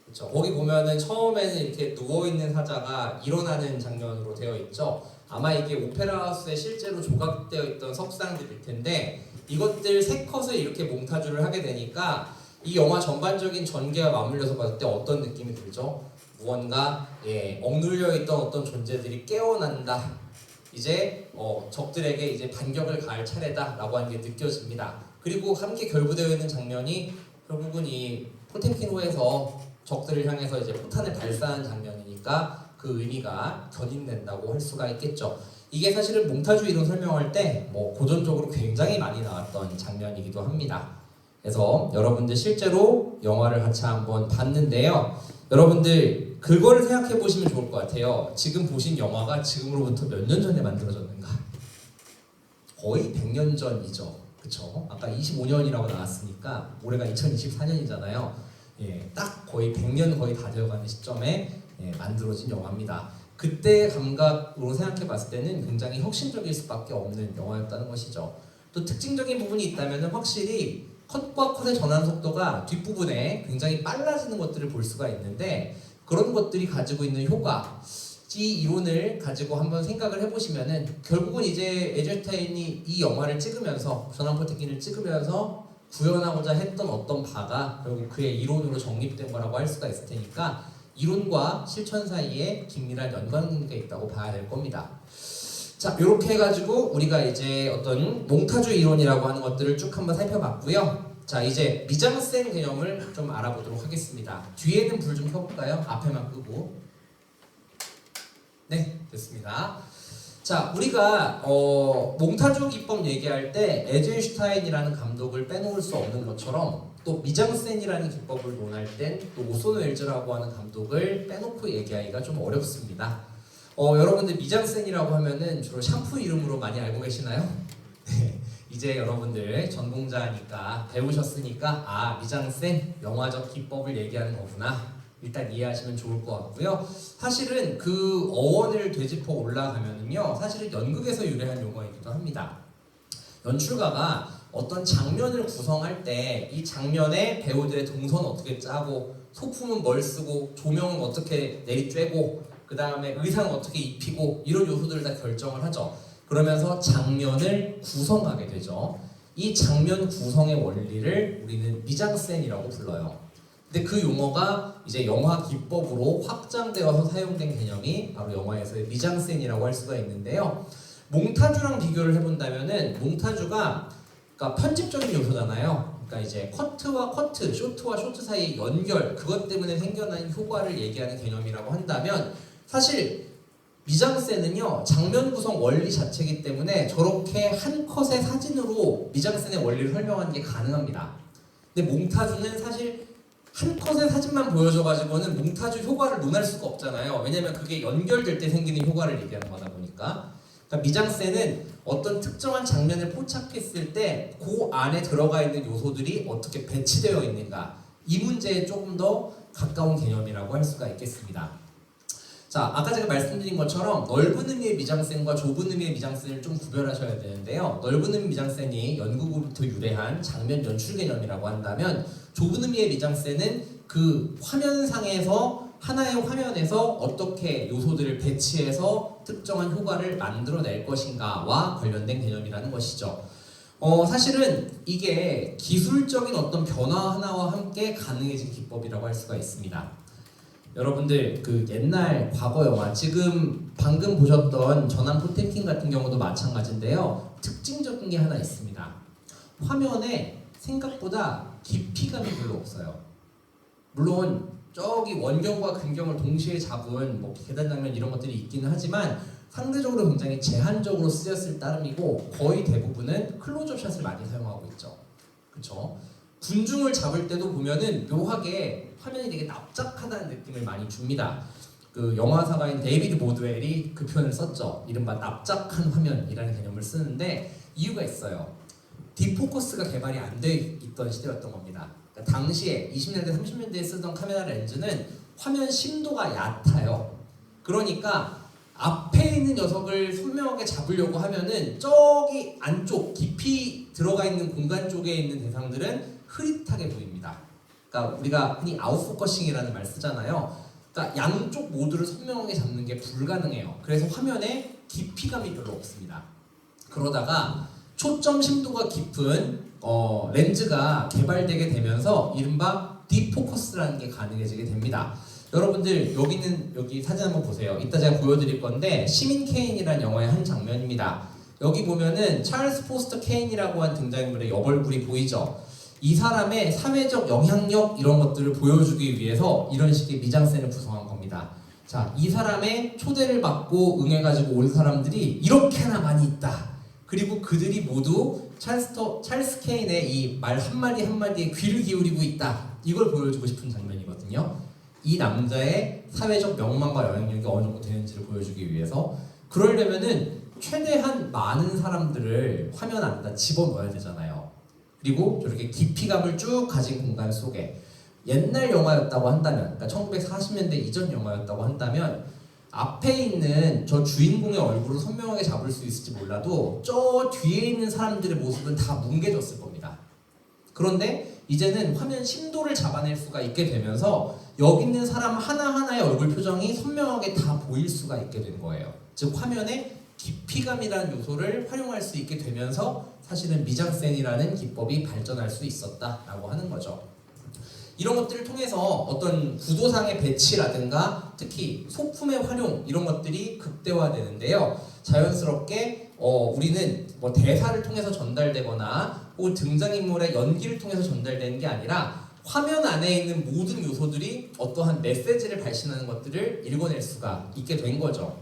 그렇죠. 거기 보면은 처음에는 이렇게 누워있는 사자가 일어나는 장면으로 되어 있죠. 아마 이게 오페라 하우스에 실제로 조각되어 있던 석상들일 텐데 이것들 3컷을 이렇게 몽타주를 하게 되니까 이 영화 전반적인 전개와 맞물려서 봤을 때 어떤 느낌이 들죠? 무언가 억눌려 있던 어떤 존재들이 깨어난다. 이제 적들에게 이제 반격을 가할 차례다라고 하는 게 느껴집니다. 그리고 함께 결부되어 있는 장면이 결국은 이 포템킨호에서 적들을 향해서 이제 포탄을 발사한 장면이니까 그 의미가 견인된다고 할 수가 있겠죠. 이게 사실은 몽타주 이론 설명할 때 고전적으로 굉장히 많이 나왔던 장면이기도 합니다. 그래서 여러분들 실제로 영화를 같이 한번 봤는데요. 여러분들 그거를 생각해 보시면 좋을 것 같아요. 지금 보신 영화가 지금으로부터 몇 년 전에 만들어졌는가? 거의 100년 전이죠. 그쵸? 아까 25년이라고 나왔으니까 올해가 2024년이잖아요. 딱 거의 100년 거의 다 되어가는 시점에 만들어진 영화입니다. 그때 감각으로 생각해 봤을 때는 굉장히 혁신적일 수밖에 없는 영화였다는 것이죠. 또 특징적인 부분이 있다면 확실히 컷과 컷의 전환 속도가 뒷부분에 굉장히 빨라지는 것들을 볼 수가 있는데 그런 것들이 가지고 있는 효과, 이 이론을 가지고 한번 생각을 해보시면은 결국은 이제 에이젠슈타인이 이 영화를 찍으면서 전환 포테킨을 찍으면서 구현하고자 했던 어떤 바가 결국 그의 이론으로 정립된 거라고 할 수가 있을 테니까 이론과 실천 사이에 긴밀한 연관관계가 있다고 봐야 될 겁니다. 자, 이렇게 해가지고 우리가 이제 어떤 몽타주 이론이라고 하는 것들을 쭉 한번 살펴봤고요. 자, 이제 미장센 개념을 좀 알아보도록 하겠습니다. 뒤에는 불 좀 켜볼까요? 앞에만 끄고. 네, 됐습니다. 자, 우리가 몽타주 기법 얘기할 때 에이젠슈타인이라는 감독을 빼놓을 수 없는 것처럼 또 미장센이라는 기법을 논할 땐 또 오손 웰즈라고 하는 감독을 빼놓고 얘기하기가 좀 어렵습니다. 여러분들 미장센이라고 하면은 주로 샴푸 이름으로 많이 알고 계시나요? 네. 이제 여러분들 전공자니까 배우셨으니까 미장센 영화적 기법을 얘기하는 거구나 일단 이해하시면 좋을 것 같고요. 사실은 그 어원을 되짚어 올라가면은요 사실은 연극에서 유래한 용어이기도 합니다. 연출가가 어떤 장면을 구성할 때 이 장면에 배우들의 동선 어떻게 짜고 소품은 뭘 쓰고 조명은 어떻게 내리쬐고 그 다음에 의상은 어떻게 입히고 이런 요소들을 다 결정을 하죠. 그러면서 장면을 구성하게 되죠. 이 장면 구성의 원리를 우리는 미장센이라고 불러요. 근데 그 용어가 이제 영화 기법으로 확장되어서 사용된 개념이 바로 영화에서의 미장센이라고 할 수가 있는데요. 몽타주랑 비교를 해본다면은 몽타주가 그러니까 편집적인 요소잖아요. 그러니까 이제 커트와 커트, 쇼트와 쇼트 사이 연결 그것 때문에 생겨난 효과를 얘기하는 개념이라고 한다면 사실 미장센은요 장면 구성 원리 자체이기 때문에 저렇게 한 컷의 사진으로 미장센의 원리를 설명하는 게 가능합니다. 근데 몽타주는 사실 한 컷의 사진만 보여줘가지고는 몽타주 효과를 논할 수가 없잖아요. 왜냐면 그게 연결될 때 생기는 효과를 얘기하는 거다 보니까. 그러니까 미장센은 어떤 특정한 장면을 포착했을 때 그 안에 들어가 있는 요소들이 어떻게 배치되어 있는가 이 문제에 조금 더 가까운 개념이라고 할 수가 있겠습니다. 자, 아까 제가 말씀드린 것처럼 넓은 의미의 미장센과 좁은 의미의 미장센을 좀 구별하셔야 되는데요. 넓은 의미 미장센이 연극으로부터 유래한 장면 연출 개념이라고 한다면 좁은 의미의 미장센은 그 화면상에서 하나의 화면에서 어떻게 요소들을 배치해서 특정한 효과를 만들어낼 것인가와 관련된 개념이라는 것이죠. 사실은 이게 기술적인 어떤 변화 하나와 함께 가능해진 기법이라고 할 수가 있습니다. 여러분들 그 옛날 과거 영화 지금 방금 보셨던 전함 포템킨 같은 경우도 마찬가지인데요. 특징적인 게 하나 있습니다. 화면에 생각보다 깊이감이 별로 없어요. 물론 저기 원경과 근경을 동시에 잡은 뭐 계단 장면 이런 것들이 있기는 하지만 상대적으로 굉장히 제한적으로 쓰였을 따름이고 거의 대부분은 클로즈업 샷을 많이 사용하고 있죠. 그렇죠? 군중을 잡을 때도 보면은 묘하게 화면이 되게 납작하다는 느낌을 많이 줍니다. 그 영화사가인 데이비드 보드웰이 그 표현을 썼죠. 이른바 납작한 화면이라는 개념을 쓰는데 이유가 있어요. 딥포커스가 개발이 안 돼 있던 시대였던 겁니다. 그러니까 당시에 20년대 30년대에 쓰던 카메라 렌즈는 화면 심도가 얕아요. 그러니까 앞에 있는 녀석을 선명하게 잡으려고 하면은 저기 안쪽 깊이 들어가 있는 공간 쪽에 있는 대상들은 흐릿하게 보입니다. 그러니까 우리가 흔히 아웃포커싱이라는 말 쓰잖아요. 그러니까 양쪽 모두를 선명하게 잡는 게 불가능해요. 그래서 화면에 깊이감이 별로 없습니다. 그러다가 초점 심도가 깊은 렌즈가 개발되게 되면서 이른바 딥포커스라는 게 가능해지게 됩니다. 여러분들 여기 사진 한번 보세요. 이따 제가 보여드릴 건데 시민 케인이라는 영화의 한 장면입니다. 여기 보면은 찰스 포스터 케인이라고 한 등장인물의 옆얼굴이 보이죠. 이 사람의 사회적 영향력 이런 것들을 보여주기 위해서 이런 식의 미장센을 구성한 겁니다. 자, 이 사람의 초대를 받고 응해가지고 온 사람들이 이렇게나 많이 있다. 그리고 그들이 모두 찰스 케인의 이 말 한마디 한마디에 귀를 기울이고 있다. 이걸 보여주고 싶은 장면이거든요. 이 남자의 사회적 명망과 영향력이 어느 정도 되는지를 보여주기 위해서 그러려면은 최대한 많은 사람들을 화면 안에다 집어넣어야 되잖아요. 그리고 저렇게 깊이감을 쭉 가진 공간 속에 옛날 영화였다고 한다면 그러니까 1940년대 이전 영화였다고 한다면 앞에 있는 저 주인공의 얼굴을 선명하게 잡을 수 있을지 몰라도 저 뒤에 있는 사람들의 모습은 다 뭉개졌을 겁니다. 그런데 이제는 화면 심도를 잡아낼 수가 있게 되면서 여기 있는 사람 하나하나의 얼굴 표정이 선명하게 다 보일 수가 있게 된 거예요. 즉 화면에 깊이감이라는 요소를 활용할 수 있게 되면서 사실은 미장센이라는 기법이 발전할 수 있었다라고 하는 거죠. 이런 것들을 통해서 어떤 구도상의 배치라든가 특히 소품의 활용 이런 것들이 극대화되는데요. 자연스럽게 우리는 뭐 대사를 통해서 전달되거나 혹은 등장인물의 연기를 통해서 전달되는 게 아니라 화면 안에 있는 모든 요소들이 어떠한 메시지를 발신하는 것들을 읽어낼 수가 있게 된 거죠.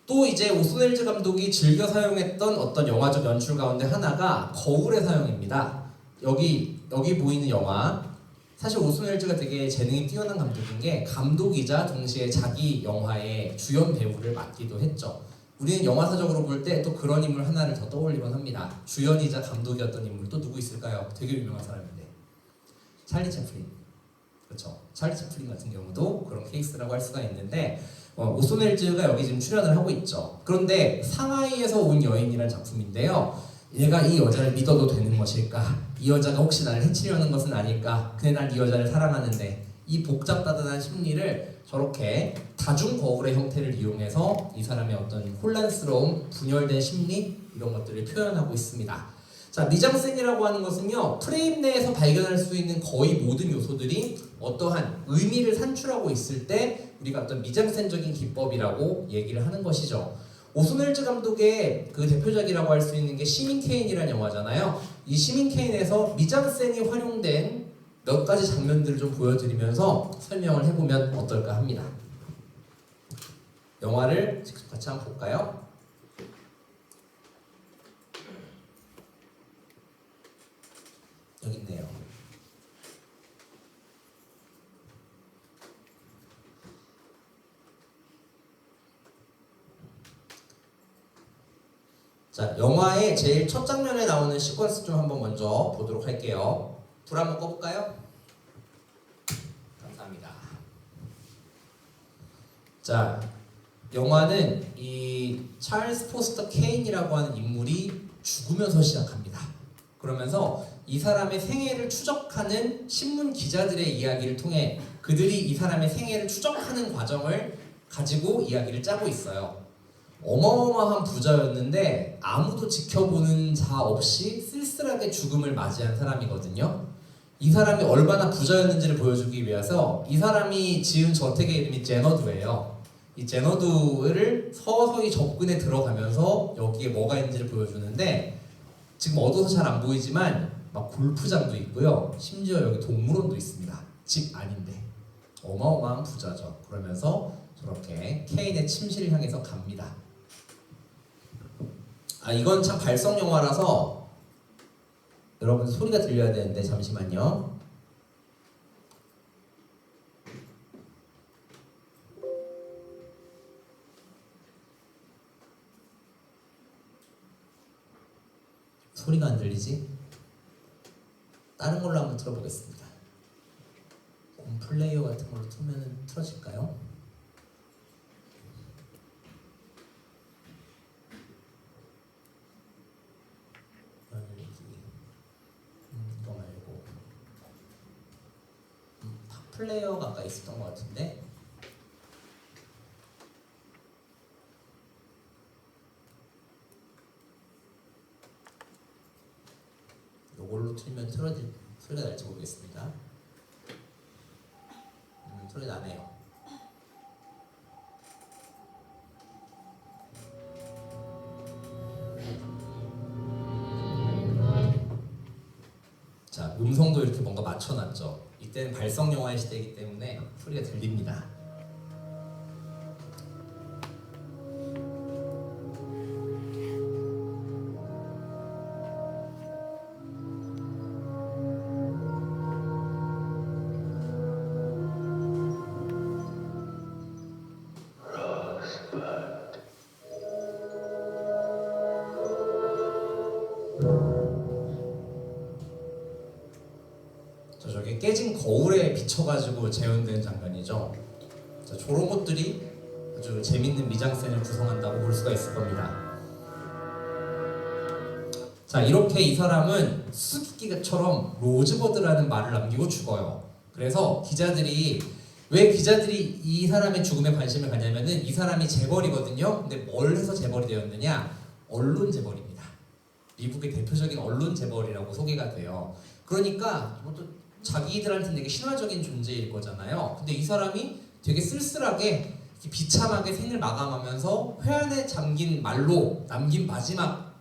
또 이제 오슨 웰즈 감독이 즐겨 사용했던 어떤 영화적 연출 가운데 하나가 거울의 사용입니다. 여기 보이는 영화 사실 오슨 웰즈가 되게 재능이 뛰어난 감독인 게 감독이자 동시에 자기 영화의 주연 배우를 맡기도 했죠. 우리는 영화사적으로 볼 때 또 그런 인물 하나를 더 떠올리곤 합니다. 주연이자 감독이었던 인물 또 누구 있을까요? 되게 유명한 사람인데 찰리 채플린. 그렇죠. 찰리 채플린 같은 경우도 그런 케이스라고 할 수가 있는데 오슨 웰즈가 여기 지금 출연을 하고 있죠. 그런데 상하이에서 온 여인이라는 작품인데요. 얘가 이 여자를 믿어도 되는 것일까? 이 여자가 혹시 나를 해치려는 것은 아닐까? 근데 난 이 여자를 사랑하는데, 이 복잡다단한 심리를 저렇게 다중 거울의 형태를 이용해서 이 사람의 어떤 혼란스러움, 분열된 심리 이런 것들을 표현하고 있습니다. 자, 미장센이라고 하는 것은요, 프레임 내에서 발견할 수 있는 거의 모든 요소들이 어떠한 의미를 산출하고 있을 때 우리가 어떤 미장센적인 기법이라고 얘기를 하는 것이죠. 오스웰즈 감독의 그 대표작이라고 할 수 있는 게 시민 케인이라는 영화잖아요. 이 시민 케인에서 미장센이 활용된 몇 가지 장면들을 좀 보여드리면서 설명을 해보면 어떨까 합니다. 영화를 직접 같이 한번 볼까요? 여기 있네요. 자, 영화의 제일 첫 장면에 나오는 시퀀스 좀 한번 먼저 보도록 할게요. 불 한번 꺼볼까요? 감사합니다. 자, 영화는 이 찰스 포스터 케인이라고 하는 인물이 죽으면서 시작합니다. 그러면서 이 사람의 생애를 추적하는 신문 기자들의 이야기를 통해 그들이 이 사람의 생애를 추적하는 과정을 가지고 이야기를 짜고 있어요. 어마어마한 부자였는데 아무도 지켜보는 자 없이 쓸쓸하게 죽음을 맞이한 사람이거든요. 이 사람이 얼마나 부자였는지를 보여주기 위해서 이 사람이 지은 저택의 이름이 제너드예요. 이 제너드를 서서히 접근해 들어가면서 여기에 뭐가 있는지를 보여주는데, 지금 어두워서 잘 안 보이지만 막 골프장도 있고요. 심지어 여기 동물원도 있습니다. 집 아닌데 어마어마한 부자죠. 그러면서 저렇게 케인의 침실을 향해서 갑니다. 아, 이건 참 발성 영화라서 여러분 소리가 들려야 되는데 잠시만요. 소리가 안 들리지? 다른 걸로 한번 틀어보겠습니다. 플레이어 같은 걸로 틀면 틀어질까요? 이거 말고 플레이어가 아까 있었던 것 같은데, 이걸로 틀면 소리가 날지 모르겠습니다. 소리 나네요. 자, 음성도 이렇게 뭔가 맞춰놨죠. 이때는 발성 영화의 시대이기 때문에 소리가 들립니다. 저게 깨진 거울에 비춰가지고 재현된 장면이죠. 자, 저런 것들이 아주 재밌는 미장센을 구성한다고 볼 수가 있을 겁니다. 자, 이렇게 이 사람은 수수께끼처럼 로즈버드라는 말을 남기고 죽어요. 그래서 왜 기자들이 이 사람의 죽음에 관심을 갖냐면은 이 사람이 재벌이거든요. 근데 뭘 해서 재벌이 되었느냐? 언론 재벌입니다. 미국의 대표적인 언론 재벌이라고 소개가 돼요. 그러니까 또 자기들한테는 되게 신화적인 존재일 거잖아요. 근데 이 사람이 되게 쓸쓸하게 비참하게 생을 마감하면서 회한에 잠긴 말로 남긴 마지막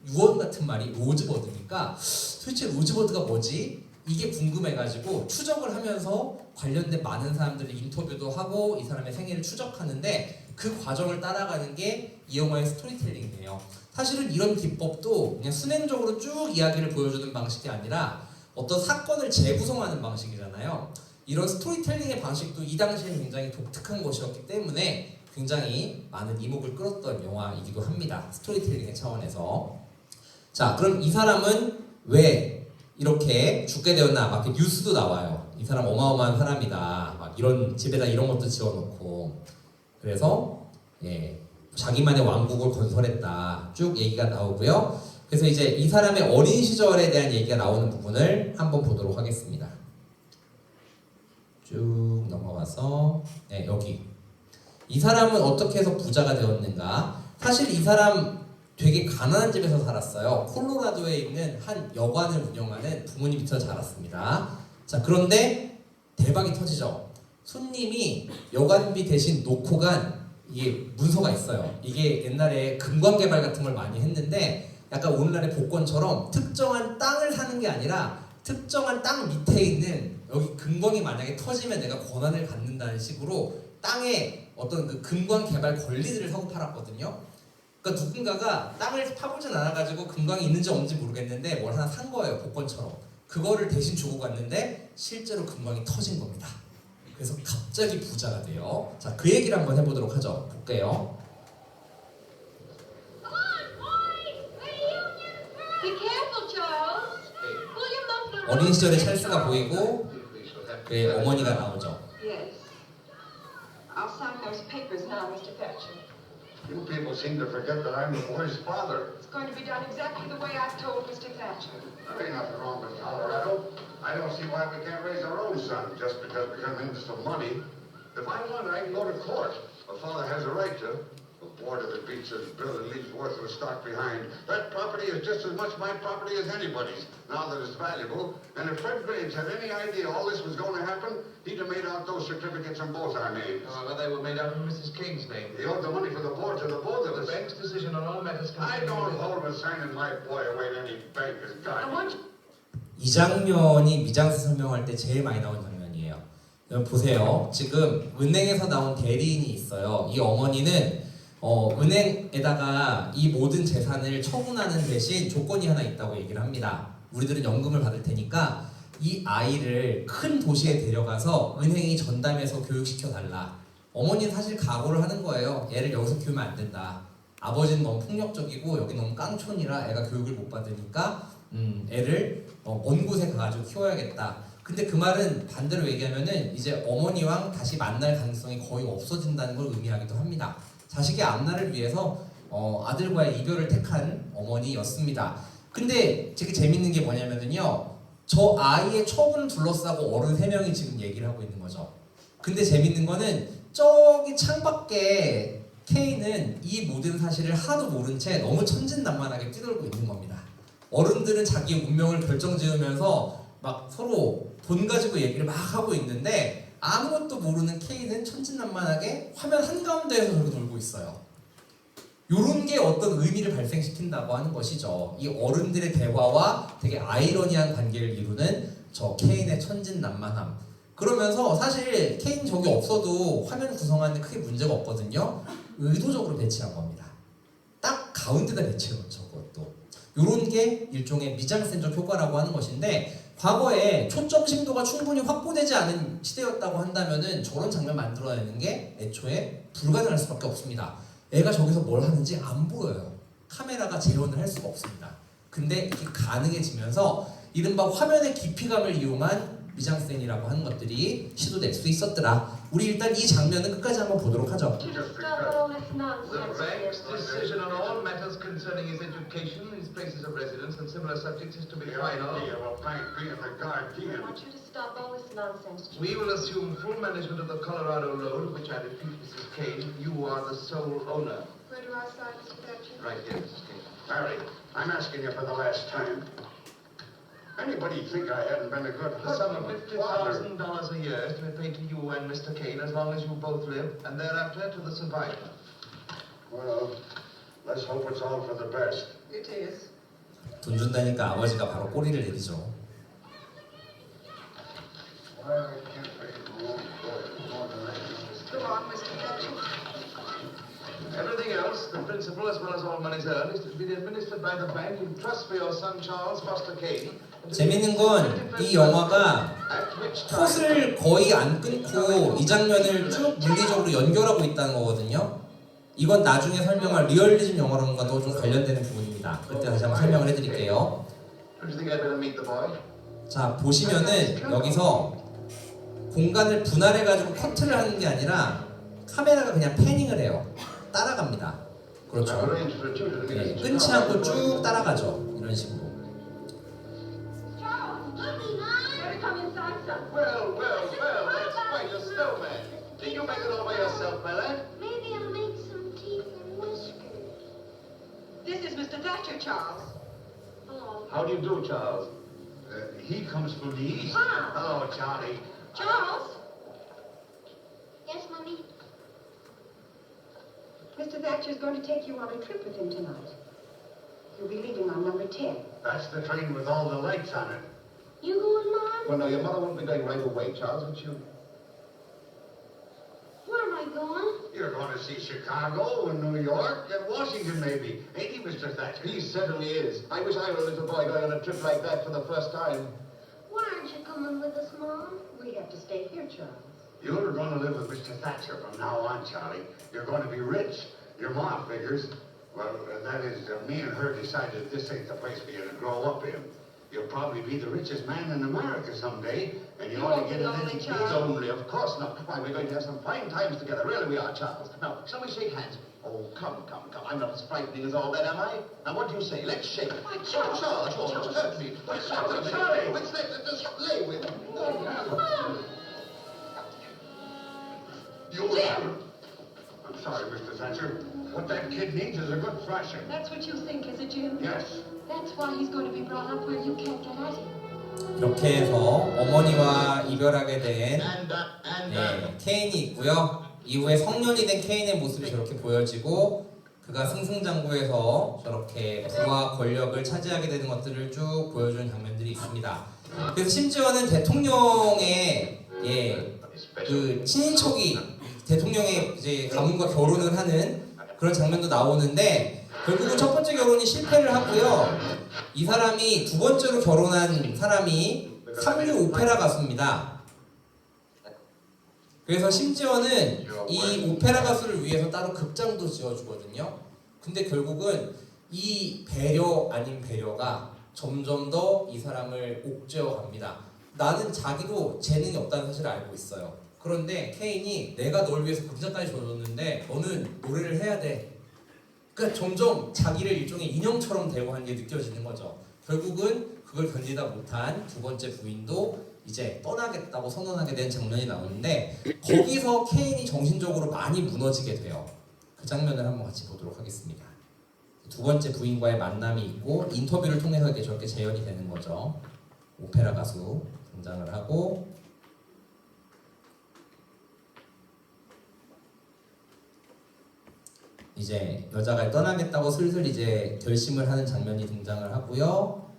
유언 같은 말이 로즈버드니까 도대체 로즈버드가 뭐지? 이게 궁금해가지고 추적을 하면서 관련된 많은 사람들을 인터뷰도 하고 이 사람의 생애를 추적하는데, 그 과정을 따라가는 게 이 영화의 스토리텔링이에요. 사실은 이런 기법도 그냥 순행적으로 쭉 이야기를 보여주는 방식이 아니라 어떤 사건을 재구성하는 방식이잖아요. 이런 스토리텔링의 방식도 이 당시에 굉장히 독특한 것이었기 때문에 굉장히 많은 이목을 끌었던 영화이기도 합니다. 스토리텔링의 차원에서. 자, 그럼 이 사람은 왜 이렇게 죽게 되었나? 막 뉴스도 나와요. 이 사람 어마어마한 사람이다. 막 이런 집에다 이런 것도 지어놓고. 그래서 자기만의 왕국을 건설했다. 쭉 얘기가 나오고요. 그래서 이제 이 사람의 어린 시절에 대한 얘기가 나오는 부분을 한번 보도록 하겠습니다. 쭉 넘어가서 네, 여기 이 사람은 어떻게 해서 부자가 되었는가? 사실 이 사람 되게 가난한 집에서 살았어요. 콜로라도에 있는 한 여관을 운영하는 부모님 밑에서 자랐습니다. 자, 그런데 대박이 터지죠. 손님이 여관비 대신 놓고 간 이게 문서가 있어요. 이게 옛날에 금광개발 같은 걸 많이 했는데 약간 오늘날의 복권처럼 특정한 땅을 사는 게 아니라 특정한 땅 밑에 있는 여기 금광이 만약에 터지면 내가 권한을 갖는다는 식으로 땅에 어떤 그 금광 개발 권리들을 사고 팔았거든요. 그러니까 누군가가 땅을 파보진 않아가지고 금광이 있는지 없는지 모르겠는데 뭘 하나 산 거예요. 복권처럼. 그거를 대신 주고 갔는데 실제로 금광이 터진 겁니다. 그래서 갑자기 부자가 돼요. 자, 그 얘기를 한번 해보도록 하죠. 볼게요. 어린 시절의 찰스가 보이고 그의 어머니가 나오죠. I'll sign those papers now, Mr. Thatcher. You people seem to forget that I'm the boy's father. It's going to be done exactly the way I've told Mr. Thatcher. There ain't nothing wrong with Colorado. I don't see why we can't raise our own son just because we come into some money. If I want, I can go to court. A father has a right to. The board of the beats his bill and leaves worthless stock behind. That property is just as much my property as anybody's, now that it's valuable. And if Fred Graves had any idea all this was going to happen, he'd have made out those certificates in both our names. However, they were made out in Mrs. King's name. He owed the money for the board to the both of The us. bank's decision on all matters I concerning don't the- hold with signing my boy away to any bank as I God. want you. 이 장면이 미장센 설명할 때 제일 많이 나온 장면이에요. 여러분 보세요. 지금 은행에서 나온 대리인이 있어요. 이 어머니는 은행에다가 이 모든 재산을 처분하는 대신 조건이 하나 있다고 얘기를 합니다. 우리들은 연금을 받을 테니까 이 아이를 큰 도시에 데려가서 은행이 전담해서 교육시켜 달라. 어머니는 사실 각오를 하는 거예요. 얘를 여기서 키우면 안 된다. 아버지는 너무 폭력적이고 여기 너무 깡촌이라 애가 교육을 못 받으니까 애를 먼 곳에 가가지고 키워야겠다. 근데 그 말은 반대로 얘기하면은 이제 어머니와 다시 만날 가능성이 거의 없어진다는 걸 의미하기도 합니다. 자식의 앞날을 위해서 아들과의 이별을 택한 어머니였습니다. 근데 되게 재밌는 게 뭐냐면은요, 저 아이의 처분을 둘러싸고 어른 3명이 지금 얘기를 하고 있는 거죠. 근데 재밌는 거는 저기 창밖에 K는 이 모든 사실을 하나도 모른 채 너무 천진난만하게 뛰돌고 있는 겁니다. 어른들은 자기 운명을 결정지으면서 막 서로 돈 가지고 얘기를 막 하고 있는데 아무것도 모르는 K는 천진난만하게 화면 한가운데에서 저렇게 놀고 있어요. 요런 게 어떤 의미를 발생시킨다고 하는 것이죠. 이 어른들의 대화와 되게 아이러니한 관계를 이루는 저 케인의 천진난만함. 그러면서 사실 케인 저기 없어도 화면 구성하는데 크게 문제가 없거든요. 의도적으로 배치한 겁니다. 딱 가운데다 배치해 놓죠, 그것도. 요런 게 일종의 미장센적 효과라고 하는 것인데, 과거에 초점심도가 충분히 확보되지 않은 시대였다고 한다면은 저런 장면 만들어내는 게 애초에 불가능할 수밖에 없습니다. 애가 저기서 뭘 하는지 안 보여요. 카메라가 재현을 할 수가 없습니다. 근데 이게 가능해지면서 이른바 화면의 깊이감을 이용한 미장센이라고 하는 것들이 시도될 수 있었더라. 우리 일단 이 장면은 끝까지 한번 보도록 하죠. Stop all this The nonsense. bank's decision on all matters concerning his education, his places of residence, and similar subjects is to be The final. idea of a bank being the I guardian. want you to stop all this nonsense. We will assume full management of the Colorado loan, which I repeat, Mrs. Kane, you are the sole owner. Where do I sign, Mr. Thatcher? Right here, Mrs. Kane. Harry, I'm asking you for the last time. Anybody think I hadn't been a good The sum of husband, father? $50,000 a year is to be paid to you and Mr. Kane as long as you both live, and thereafter to the survivor. Well, let's hope it's all for the best. It is. 돈 준다니까 아버지가 바로 꼬리를 내리죠. Why I can't pay more than I do. Go on, Mr. Thatcher. Everything else, the principal as well as all monies earned, is to be administered by the bank in trust for your son Charles Foster Kane. 재밌는 건 이 영화가 At which time 컷을 거의 안 끊고 이 장면을 쭉 물리적으로 연결하고 있다는 거거든요. 이건 나중에 설명할 리얼리즘 영화론과도 좀 관련되는 부분입니다. 그때 다시 한번 설명을 해드릴게요. Don't you think I'd better meet the boy? 자, 보시면은 여기서 공간을 분할해가지고 커트를 하는 게 아니라 카메라가 그냥 패닝을 해요. 따라갑니다. 그렇죠. I've arranged for a tutor to meet us 네, in 끊지 Chicago. 않고 쭉 따라가죠. 이런 식으로. Charles, look, better come inside, son. Well, that's quite a snowman. Did you make it all by yourself, my lad? Maybe I'll make some teeth and whiskers. This is Mr. Thatcher, Charles. Hello. How do you do, Charles? He comes from the east. Wow. Hello, Charlie. Charles? Yes, Mommy? Mr. Thatcher's going to take you on a trip with him tonight. You'll be leaving on number 10. That's the train with all the lights on it. You going, Mom? Well, no, your mother won't be going right away, Charles, would you? Where am I going? You're going to see Chicago and New York and Washington, maybe. Ain't he, Mr. Thatcher? He certainly is. I wish I were a little boy going on a trip like that for the first time. Why aren't you coming with us, Mom? We have to stay here, Charles. You're going to live with Mr. Thatcher from now on, Charlie. You're going to be rich. Your mom figures. Well, that is, me and her decided this ain't the place for you to grow up in. You'll probably be the richest man in America someday, and you You ought won't to be get lonely, it in. Charles. Only, of course not. Why, we're going to have some fine times together. Really, we are, Charles. Now, shall we shake hands? Oh, come. I'm not as frightening as all that, am I? Now, what do you say? Let's shake. Why, Charles. Charles, hurt me. Charlie, let's lay with him. You will. I'm sorry, Mr. Thatcher. What that kid needs is a good thrashing. That's what you think, is it, Jim? Yes. That's why he's going to be brought up where you can't get at him. 이렇게 해서 어머니와 이별하게 된 And 케인이 있고요. 이후에 성년이 된 케인의 모습이 저렇게 보여지고 그가 승승장구해서 저렇게 부와 권력을 차지하게 되는 것들을 쭉 보여주는 장면들이 있습니다. 그래서 심지어는 대통령의 그 친인척이 대통령의 이제 가문과 결혼을 하는 그런 장면도 나오는데 결국은 첫 번째 결혼이 실패를 하고요. 이 사람이 두 번째로 결혼한 사람이 삼류 오페라 가수입니다. 그래서 심지어는 이 오페라 가수를 위해서 따로 극장도 지어주거든요. 근데 결국은 이 배려 아닌 배려가 점점 더 이 사람을 옥죄어 갑니다. 나는 자기도 재능이 없다는 사실을 알고 있어요. 그런데 케인이 내가 널 위해서 극장까지 줘줬는데 너는 노래를 해야 돼. 그러니까 점점 자기를 일종의 인형처럼 대우하는 게 느껴지는 거죠. 결국은 그걸 견디다 못한 두 번째 부인도 이제 떠나겠다고 선언하게 된 장면이 나오는데 거기서 케인이 정신적으로 많이 무너지게 돼요. 그 장면을 한번 같이 보도록 하겠습니다. 두 번째 부인과의 만남이 있고 인터뷰를 통해서 이게 저렇게 재현이 되는 거죠. 오페라 가수 등장을 하고 이제 여자가 떠나겠다고 슬슬 이제 결심을 하는 장면이 등장을 하고요.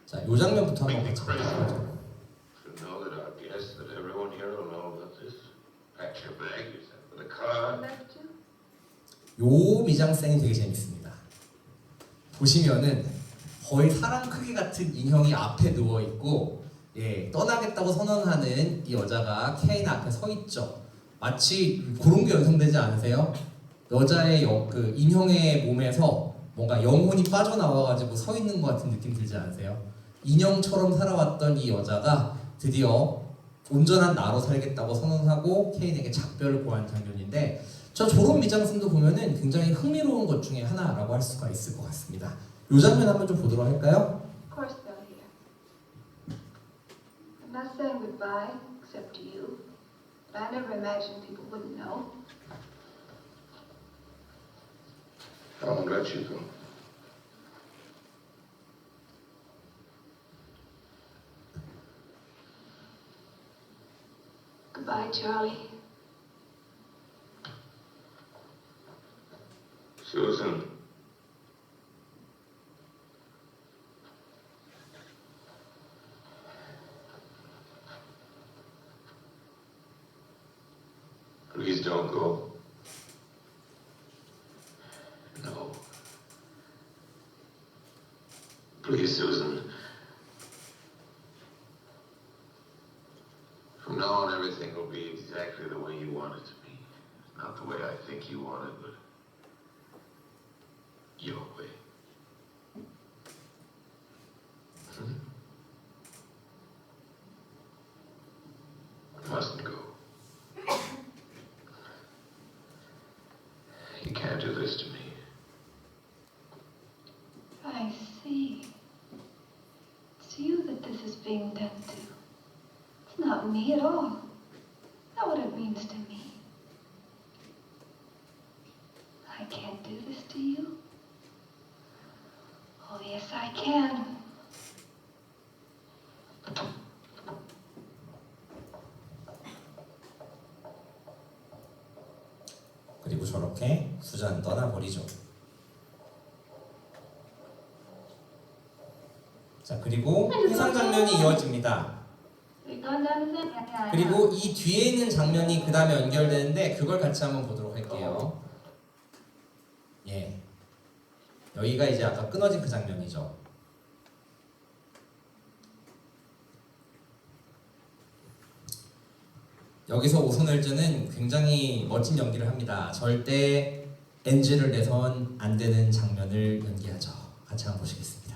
자, 이 장면부터 한번 같이 보도록 하죠. Should know that our guests, that everyone here will know about this. Pack your bag, you said, for the car. Left you? 요 미장센이 되게 재밌습니다. 보시면은 거의 사람 크기 같은 인형이 앞에 누워 있고, 떠나겠다고 선언하는 이 여자가 케인 앞에 서 있죠. 마치 그런 게 연상되지 않으세요? 여자의 그 인형의 몸에서 뭔가 영혼이 빠져나와가지고 서 있는 것 같은 느낌 들지 않으세요? 인형처럼 살아왔던 이 여자가 드디어 온전한 나로 살겠다고 선언하고 케인에게 작별을 고한 장면인데 저런 미장센도 보면은 굉장히 흥미로운 것 중에 하나라고 할 수가 있을 것 같습니다. 이 장면 한번 좀 보도록 할까요? Of course they'll hear. I'm not saying goodbye, except to you. But I never imagined people wouldn't know. I won't let you go. Goodbye, Charlie. Susan. Please don't go. No. Please, Susan. From now on, everything will be exactly the way you want it to be. Not the way I think you want it, but your way. I mustn't go. do this to me? I see. It's you that this is being done to. It's not me at all. Not what it means to me. I can't do this to you. Oh, yes, I can. 그리고 저렇게 수잔 떠나버리죠. 자, 그리고 해상 장면이 이어집니다. 그리고 이 뒤에 있는 장면이 그 다음에 연결되는데 그걸 같이 한번 보도록 할게요. 예, 여기가 이제 아까 끊어진 그 장면이죠. 여기서 오손웰즈는 굉장히 멋진 연기를 합니다. 절대 NG를 내선 안 되는 장면을 연기하죠. 같이 한번 보시겠습니다.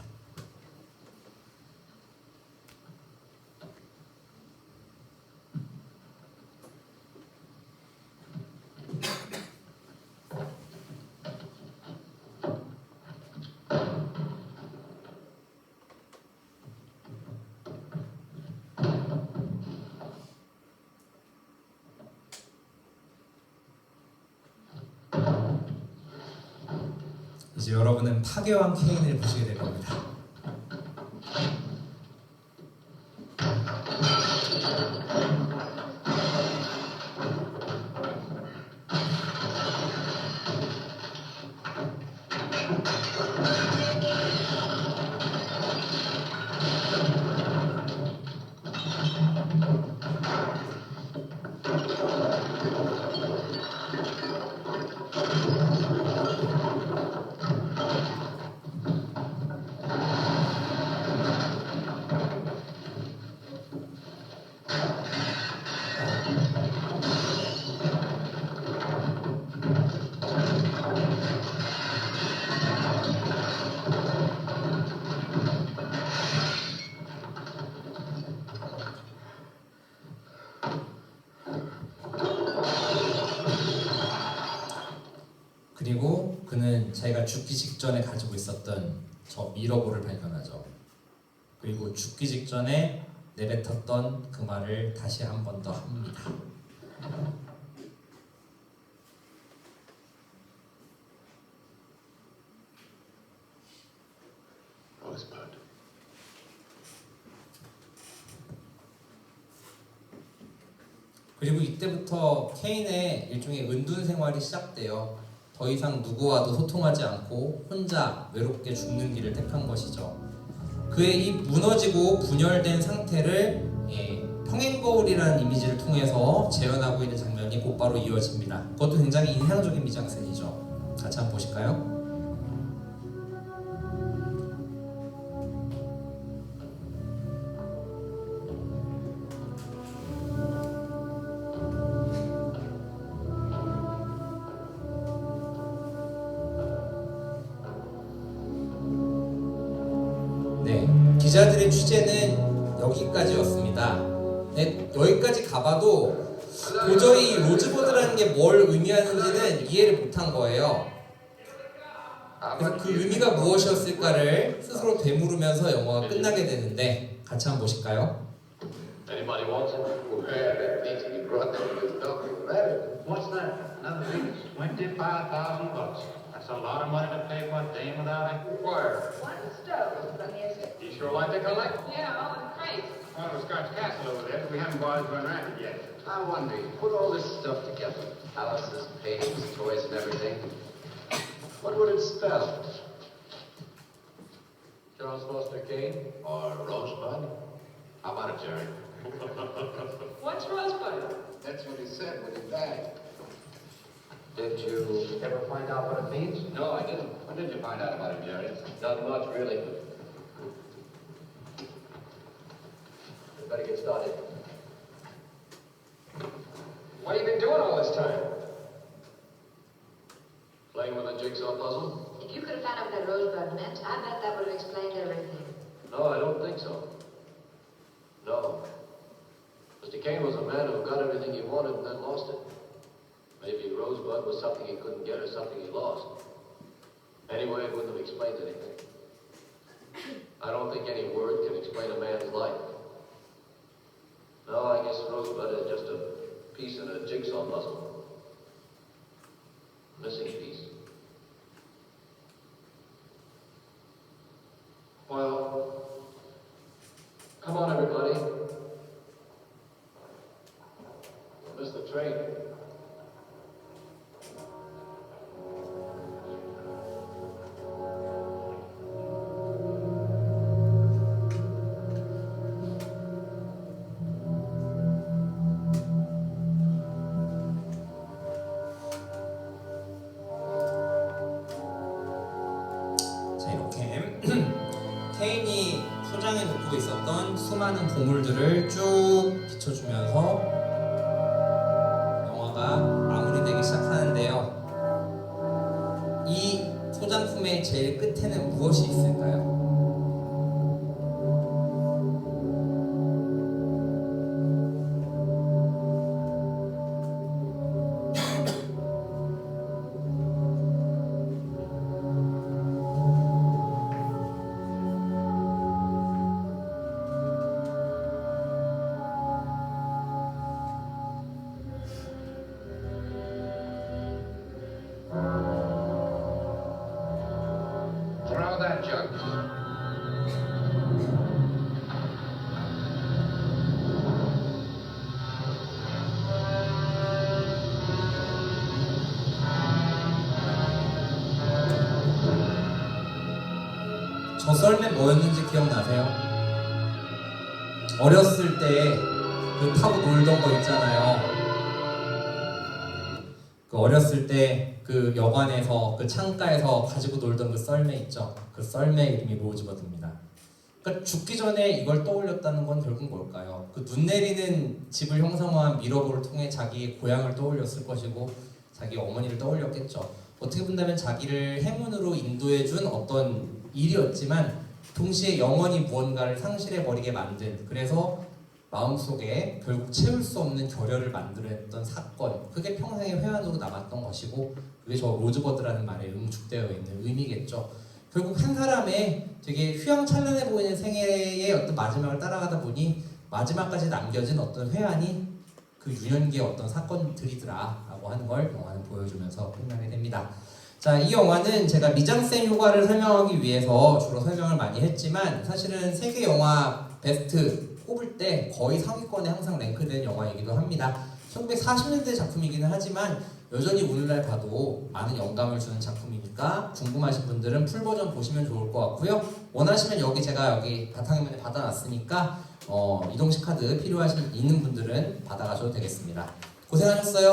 이제 여러분은 파괴왕 케인을 보시게 될 겁니다. 그리고 그는 자기가 죽기 직전에 가지고 있었던 저 미러볼을 발견하죠. 그리고 죽기 직전에 내뱉었던 그 말을 다시 한 번 더 합니다. Rosebud. 그리고 이때부터 케인의 일종의 은둔 생활이 시작돼요. 더 이상 누구와도 소통하지 않고 혼자 외롭게 죽는 길을 택한 것이죠. 그의 이 무너지고 분열된 상태를 평행거울이라는 이미지를 통해서 재현하고 있는 장면이 곧바로 이어집니다. 그것도 굉장히 인상적인 미장센이죠. 같이 한번 보실까요? 기자들의 취재는 여기까지였습니다. 네, 여기까지 가봐도 도저히 로즈버드라는 게 뭘 의미하는지는 이해를 못한 거예요. 그래서 그 의미가 무엇이었을까를 스스로 되물으면서 영화가 끝나게 되는데 같이 한번 보실까요? Anybody wants it? Well, it needs to be brought to this doctor. Matter. What's that? Another thing? $25,000. That's a lot of money to pay for a dame without it. Wire. One stove from yesterday. You sure like to collect? Yeah, all in crates. Well, the Scotch Castle over there, but we haven't bothered to unwrap it yet. I wonder, you put all this stuff together, palaces, paintings, toys, and everything. What would it spell? Charles Foster Kane or Rosebud? How about it, Jerry? What's Rosebud? That's what he said when he died. Did you ever find out what it means? No, I didn't. What did you find out about it, Jerry? Not much, really. We better get started. What have you been doing all this time? Playing with a jigsaw puzzle? If you could have found out what that Rosebud meant, I bet that would have explained everything. No, I don't think so. No. Mr. Kane was a man who got everything he wanted and then lost it. Maybe Rosebud was something he couldn't get or something he lost. Anyway, it wouldn't have explained anything. I don't think any word can explain a man's life. No, I guess Rosebud is just a piece in a jigsaw puzzle. Missing piece. Well, come on, everybody. We'll miss the train. 자, 이렇게 케인이 소장해 놓고 있었던 수많은 보물들을 쭉 비춰주면서 영화가 마무리되기 시작하는데요. 이 소장품의 제일 끝에는 무엇이 있을까요? Throw that jug. 저 썰매 뭐였는지 기억나세요? 어렸을 때 그 타고 놀던 거 있잖아요. 그 어렸을 때 그 여관에서 그 창가에서 가지고 놀던 그 썰매 있죠? 그 썰매 이름이 로즈버드입니다. 그러니까 죽기 전에 이걸 떠올렸다는 건 결국 뭘까요? 그 눈 내리는 집을 형상화한 미러볼을 통해 자기의 고향을 떠올렸을 것이고 자기 어머니를 떠올렸겠죠. 어떻게 본다면 자기를 행운으로 인도해준 어떤 일이었지만 동시에 영원히 무언가를 상실해버리게 만든, 그래서 마음속에 결국 채울 수 없는 결여를 만들어냈던 사건, 그게 평생의 회한으로 남았던 것이고 그게 저 로즈버드라는 말에 응축되어 있는 의미겠죠. 결국 한 사람의 되게 휘황찬란해 보이는 생애의 어떤 마지막을 따라가다 보니 마지막까지 남겨진 어떤 회한이 그 유년기의 어떤 사건들이더라 라고 하는 걸 영화는 보여주면서 끝나게 됩니다. 자, 이 영화는 제가 미장센 효과를 설명하기 위해서 주로 설명을 많이 했지만 사실은 세계 영화 베스트 꼽을 때 거의 상위권에 항상 랭크되는 영화이기도 합니다. 1940년대 작품이기는 하지만 여전히 오늘날 봐도 많은 영감을 주는 작품이니까 궁금하신 분들은 풀 버전 보시면 좋을 것 같고요. 원하시면 여기 제가 여기 바탕화면에 받아놨으니까 이동식 카드 필요하신 있는 분들은 받아가셔도 되겠습니다. 고생하셨어요.